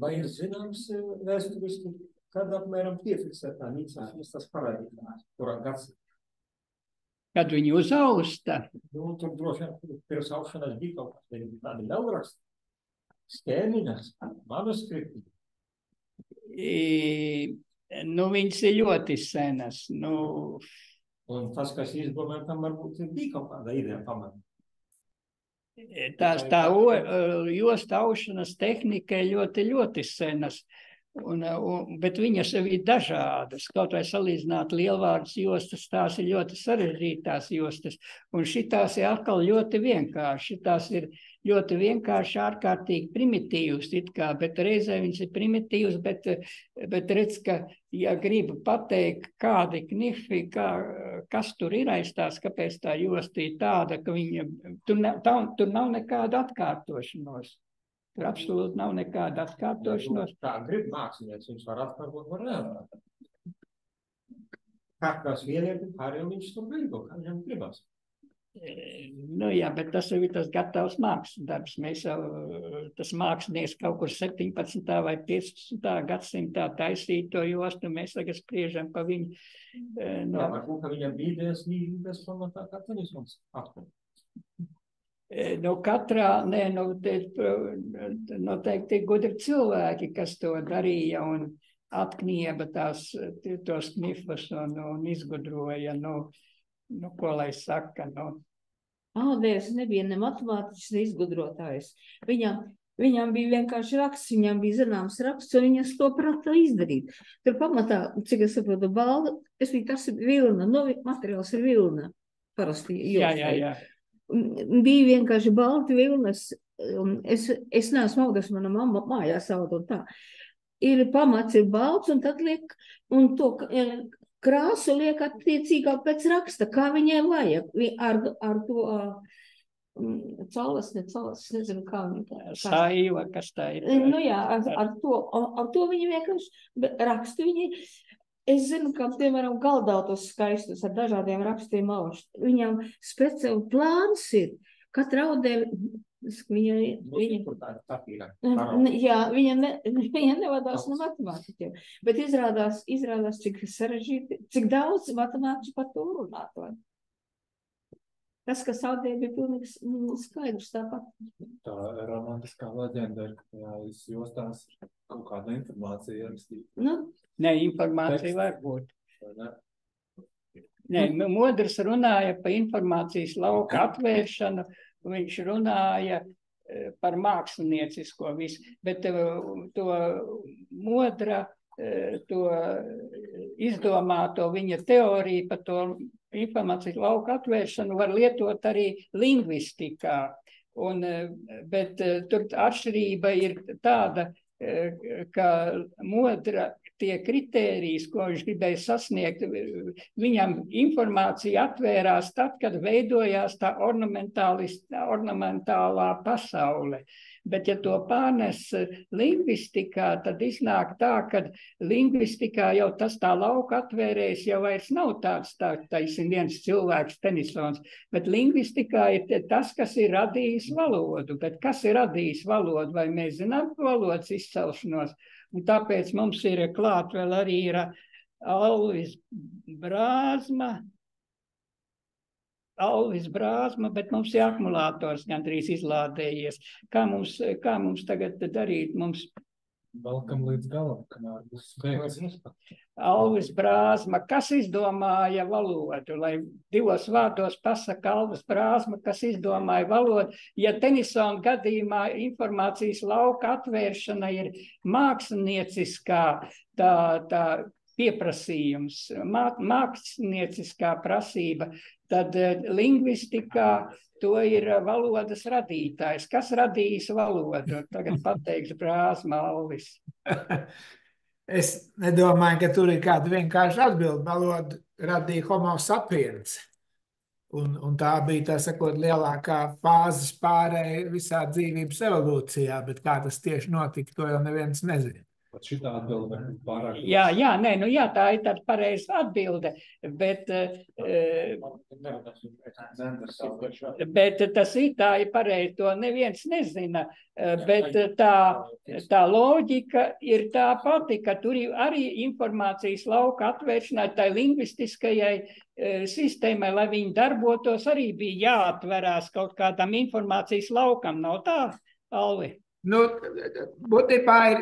Vai ir zināms vēsturiski, kad apmēram piefiksētā Nīcās tas parādījās, kurā gads? Kad viņi uzausta? Nu, tur droši vien pirms augšanās bija kaut kādi ļaunraksti, skēmiņas, manuskripti. Nu, viņas ir ļoti senas. Nu... Un tas, kas izdomāja, tam varbūt bija kaut kāda ideja pamatā. Tā josta aušanas tehnika ir ļoti senas. Bet viņas ir dažādas. Kaut vai salīdzināt lielvārdas jostas, tās ir ļoti sarežģītās jostas. Un šitās ir atkal ļoti vienkārši. Šitās ir ļoti vienkārši, ārkārtīgi primitīvas, bet reizē viņas ir primitīvas, bet redz, ka, ja gribu pateikt, kādi knifi, kas tur ir aiz tās, kāpēc tā josta ir tāda, ka tur nav nekāda atkārtošanos. Tur absolūti nav nekāda atkārtošanos. Tā grib mākslinieks, viņš var atkārtot, var neatkārtot. Kāds vieniem, arī viņš tur gribu, kā viņam gribas. Nu jā, bet tas ir tas gatavs mākslas darbs. Mēs jau, tas mākslinieks kaut kur 17. vai 15. gadsimtā taisīja to jostu, mēs tagad spriežam pa viņu. Jā, varbūt, ka viņam bīdēs pamatā kā tenisons atkārt. No katrā, noteikti gudri cilvēki, kas to darīja un atknieba tos knifus un izgudroja, ko lai saka, Aldēs nebija ne matemātiķis, ne izgudrotājs. Viņam bija vienkārši raksts, viņam bija zināms raksts, un viņas to prata izdarīt. Tur pamatā, cik es saprotu, balda, tas ir vilna, materiāls ir vilna, parasti. Jā. Bija vienkārši balti vilnas, un es neesmu augas, mana mamma mājās aud un tā. Ir pamats ir balts, un tad liek, un to krāsu liek attiecīgā pēc raksta, kā viņai vajag. Ar to calas, nezinu, kā viņa. Saiva, kas tā ir. Nu jā, ar to viņi vienkārši rakstu viņi. Es zinu, ka, piemēram, galdautos skaistus ar dažādiem rakstiem aušt. Viņam speciāli plāns ir. Katra audē, viņa nevadās no matemātiķiem. Bet izrādās, cik sarežģīti, cik daudz matemātiķi par to runāt. Tas, kas audē, bija pilnīgi skaidrs tāpat. Tā romantiskā leģenda, ka jostās kaut kāda informācija ierakstīta. Nē, informācija var būt. Nē, Modrs runāja par informācijas lauka atvēršanu, viņš runāja par māksliniecisko visu, bet to Modra, to izdomāto viņa teoriju par to informācijas lauka atvēršanu var lietot arī lingvistikā. Bet tur atšķirība ir tāda, ka Modra tie kritērijas, ko viņš gribēja sasniegt, viņam informācija atvērās tad, kad veidojās tā ornamentālā pasaule. Bet, ja to pārnes lingvistikā, tad iznāk tā, ka lingvistikā jau tas tā lauka atvērējs jau vairs nav tāds viens cilvēks Tenisons, bet lingvistikā ir tas, kas ir radījis valodu. Bet kas ir radījis valodu? Vai mēs zinām valodas izcelšanos? Un tāpēc mums ir klāt vēl arī ir Alvis Brāzma, bet mums ir akumulators gandrīz izlādējies. Kā mums tagad darīt? Valkam līdz galam, kamēr būs beigts. Alvis Brāzma, kas izdomāja valodu? Lai divos vārdos pasaka Alvis Brāzma, kas izdomāja valodu. Ja Tenisona gadījumā informācijas lauka atvēršana ir mākslinieciskā tā pieprasījums, mākslinieciskā prasība, tad lingvistikā to ir valodas radītājs. Kas radījis valodu? Tagad pateiks Brāzma Alvis. Es nedomāju, ka tur ir kāda vienkārši atbilde. Valodu radīja Homo sapiens. Un tā bija, tā sakot, lielākā fāzes pārēja visā dzīvības evolūcijā, bet kā tas tieši notika, to jau neviens nezina. Pat šitā atbilde pārāk. Jā, tā ir tāda pareiza atbilde, bet tas ir tā ir pareizi, to neviens nezina, bet tā loģika ir tā pati, ka tur ir arī informācijas lauka atvēršanai, tai lingvistiskajai sistēmai, lai viņi darbotos, arī bija jāatverās kaut kādam informācijas laukam, nav tā, Alvi? Nu, būtībā ir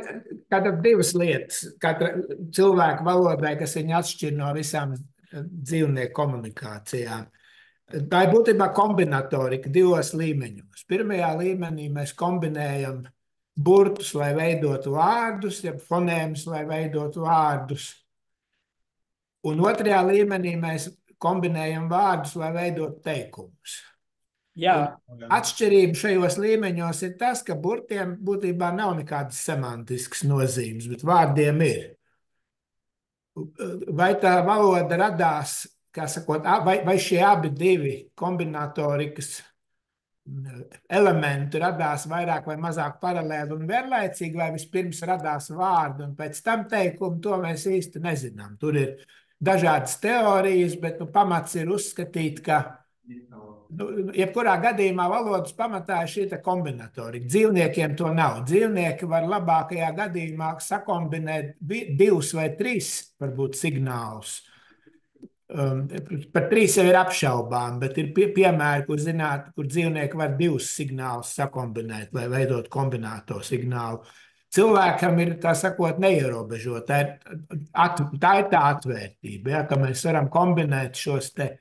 kāda divas lietas, katra cilvēka valodai, kas viņu atšķir no visām dzīvnieku komunikācijām. Tā ir būtībā kombinatorika divos līmeņos. Pirmajā līmenī mēs kombinējam burtus, lai veidotu vārdus, jeb fonēmus, lai veidotu vārdus. Un otrajā līmenī mēs kombinējam vārdus, lai veidotu teikumus. Jā. Atšķirība šajos līmeņos ir tas, ka burtiem būtībā nav nekādas semantiskas nozīmes, bet vārdiem ir. Vai tā valoda radās, kā sakot, vai šie abi divi kombinatorikas elementi radās vairāk vai mazāk paralēli un vienlaicīgi, vai vispirms radās vārdi un pēc tam teikumi, to mēs īsti nezinām. Tur ir dažādas teorijas, bet pamats ir uzskatīt, ka jebkurā gadījumā valodas pamatā ir šī kombinatorika. Dzīvniekiem to nav. Dzīvnieki var labākajā gadījumā sakombinēt 2 vai 3 varbūt signālus. Par 3 jau ir apšaubām, bet ir piemēri, kur dzīvnieki var 2 signālus sakombinēt, lai veidot kombināto signālu. Cilvēkam ir, tā sakot, neierobežot. Tā ir tā atvērtība, ka mēs varam kombinēt šos te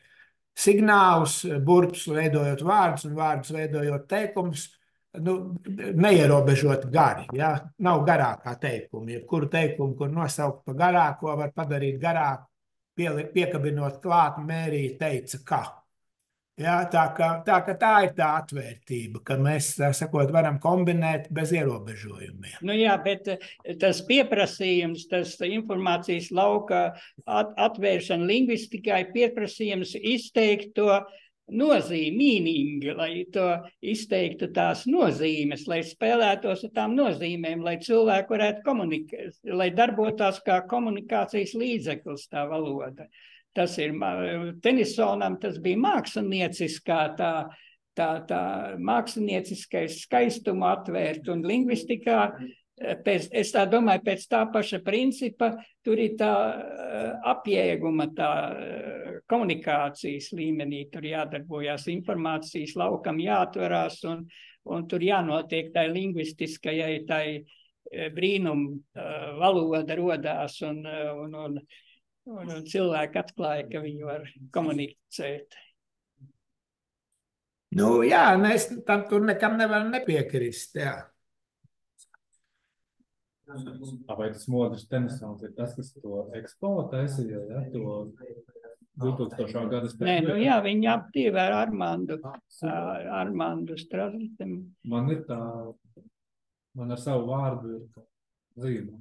signālus, burtus veidojot vārdus un vārdus veidojot teikumus, neierobežot gari. Ja? Nav garākā teikuma. Jebkuru teikumu, kur nosaukt pa garāko, var padarīt garāku, piekabinot klāt, mērīt, teica, ka. Ja? Tā ir tā atvērtība, ka mēs, tā sakot, varam kombinēt bez ierobežojumiem. Nu jā, bet tas pieprasījums, tas informācijas lauka atvēršana lingvistikai pieprasījums izteikt to nozīmīgi, lai to izteiktu tās nozīmes, lai spēlētos ar tām nozīmēm, lai cilvēki varētu komunikēt, lai darbotās kā komunikācijas līdzeklis tā valoda. Tas ir Tenisonam, tas bija mākslinieciskā tā mākslinieciskais skaistumu atvērt un lingvistikā. Es tā domāju, pēc tā paša principa tur ir tā apjēguma, tā komunikācijas līmenī, tur jādarbojās informācijas laukam, jāatverās un tur jānotiek tai lingvistiskajai, tai brīnum valoda rodās un cilvēki atklāja, ka viņi var komunicēt. Nu jā, mēs tam tur nekam nevaram nepiekrist, jā. Vai tas modrs Tenisons ir tas, kas to eksploatē, ja? To 2000. gada spēku? Nē, jā, viņi aptīvi ar Armandu Strazlitem. Man ar savu vārdu ir zīme.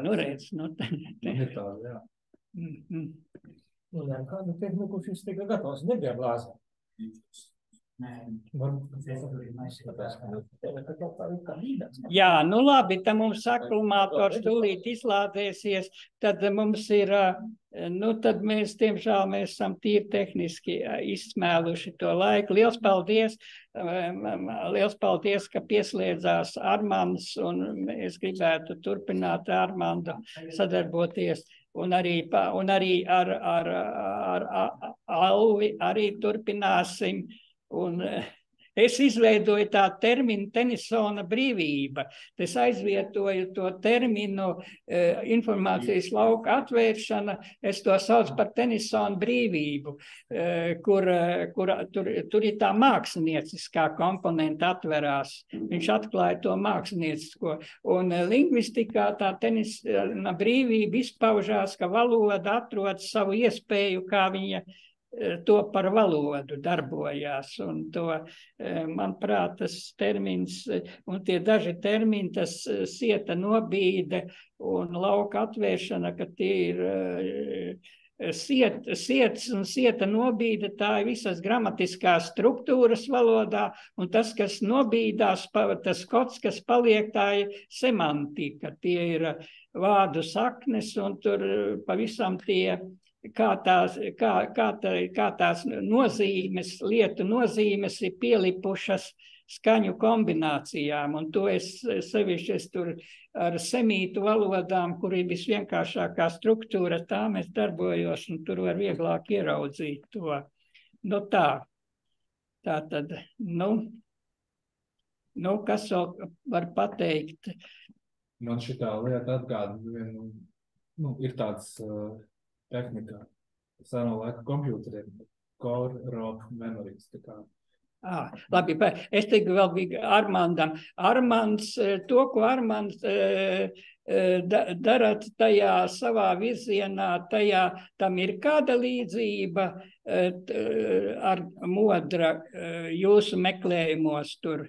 Nu redz, Ir tāda, jā. Kādu tehniku šis tika gatavs? Nebija blāzā. Jā, nu labi, tad mums akumulātors tūlīt izlādēsies, tad mums ir, tad mēs, diemžēl, mēs esam tīri tehniski izsmēluši to laiku. Liels paldies, ka pieslēdzās Armands, un es gribētu turpināt ar Armandu sadarboties. Un arī ar Alvi arī turpināsim. Un es izveidoju tā terminu Tenisona brīvība. Es aizvietoju to terminu informācijas lauka atvēršana. Es to saucu par Tenisona brīvību, kur tur ir tā mākslinieciskā komponenta atverās. Viņš atklāja to māksliniecisko. Un lingvistikā tā Tenisona brīvība izpaužās, ka valoda atrod savu iespēju, kā viņa to par valodu darbojās. Un to, manuprāt, tas termins, un tie daži termini, tas sieta nobīde un lauka atvēršana, ka tie ir siets un sieta nobīde, tā ir visas gramatiskās struktūras valodā, un tas, kas nobīdās, tas kods, kas paliek, tā ir semantika. Tie ir vārdu saknes, un tur pavisam tie, kā tās nozīmes, lietu nozīmes ir pielipušas skaņu kombinācijām, un to es sevišķi tur ar semītu valodām, kur ir visvienkāršākā struktūra, tā mēs darbojos, un tur var vieglāk ieraudzīt to. Nu tā tad, kas vēl var pateikt? Man šitā lieta atgāda vienu, ir tāds tehnika, seno laiku kompjūteriem, core raw memories, tā kā. Labi, es teiktu vēl bija Armandam. Armands, to, ko Armands darat tajā savā virzienā, tam ir kāda līdzība ar Modra jūsu meklējumos tur.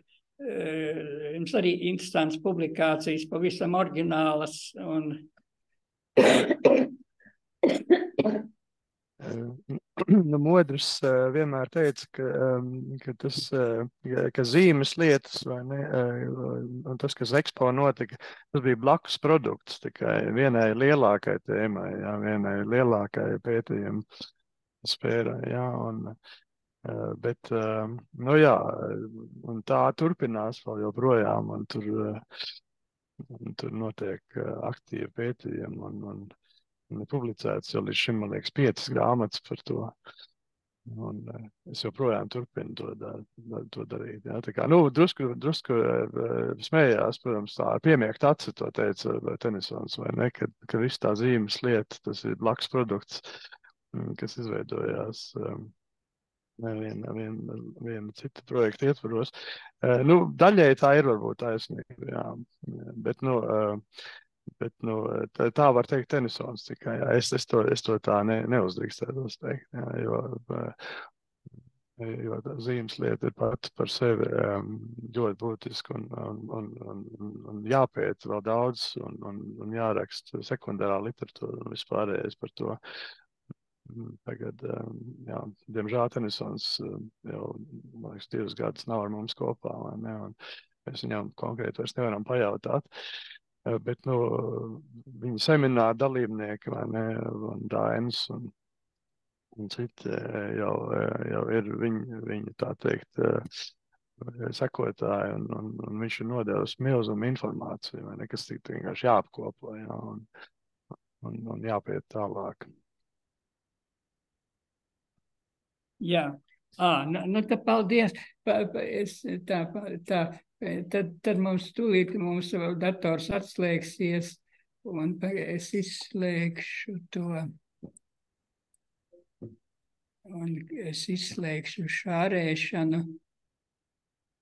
Jums arī interesants publikācijas, pavisam oriģinālas un... Modrs vienmēr teica, ka zīmes lietas, vai ne, un tas, kas Expo notika, tas bija blakus produkts tikai vienai lielākai tēmai, jā, vienai lielākai pētījumu sfērai, jā, bet, jā, un tā turpinās vēl joprojām, un tur notiek aktīvi pētījumi, un publicēts jau līdz šim, man liekas, 5 grāmatas par to. Un es joprojām turpinu to darīt. Jā. Tā kā, drusku smējās, protams, tā piemiegt aci, to teica Tenisons, vai ne, ka viss tā zīmes lieta, tas ir blakus produkts, kas izveidojās viena cita projekta ietvaros. Daļai tā ir varbūt taisnība, jā. Bet tā var teikt Tenisons tikai. Jā. Es to tā neuzdrīkstētos teikt, jā, jo tā zīmes lieta ir pat par sevi ļoti būtiski un jāpēt vēl daudz un jāraksta sekundārā literatūra un vispārējais par to. Tagad, jā, diemžēl Tenisons jau, man liekas, 2 gadus nav ar mums kopā, vai ne, un mēs viņam konkrēti vairs nevaram pajautāt. Bet, viņa semināra dalībnieki, vai ne, un Dainis un citi jau ir viņa, tā teikt, sekotāji, un viņš ir nodevis milzumu informāciju, vai ne, kas tik vienkārši jāapkopo, jā, un jāpiet tālāk. Jā, tad paldies. Tad mums tūlīt dators atslēgsies, un es izslēgšu to. Un es izslēgšu šārēšanu.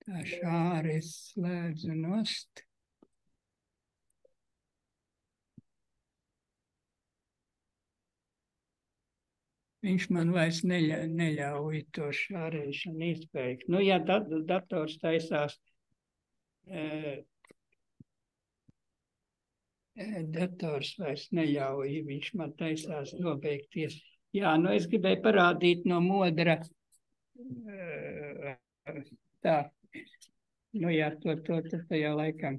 Tā šāri es slēdzu nost. Viņš man vairs neļauj to šārēšanu izbeigt. Ja dators taisās, dators vairs neļauj, viņš man taisās nobeigties. Jā, es gribēju parādīt no Modra. Tā. Jā, to tajā laikam.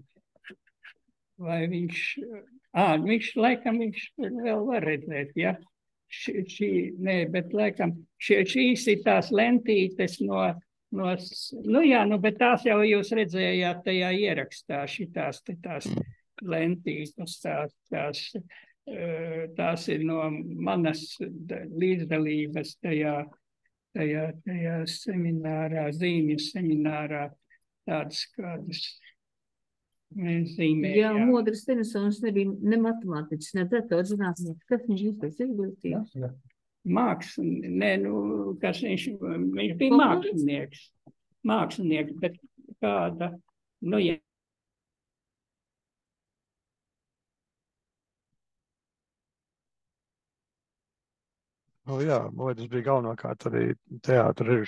Vai viņš laikam viņš vēl var redzēt, jā. Bet laikam šīs ir tās lentītes bet tās jau jūs redzējāt tajā ierakstā, šitās tās lentītes, tās ir no manas līdzdalības tajā seminārā, zīmju seminārā, tādas kādas mēs zīmējām. Jā, Modris Tenisons nebija ne matemātiķis, ne datorzinātnieks. Kas viņš vispēc izglītības? Kas viņš bija mākslinieks, bet kāda, jā. Jā, man liekas, tas bija galvenokārt arī teātra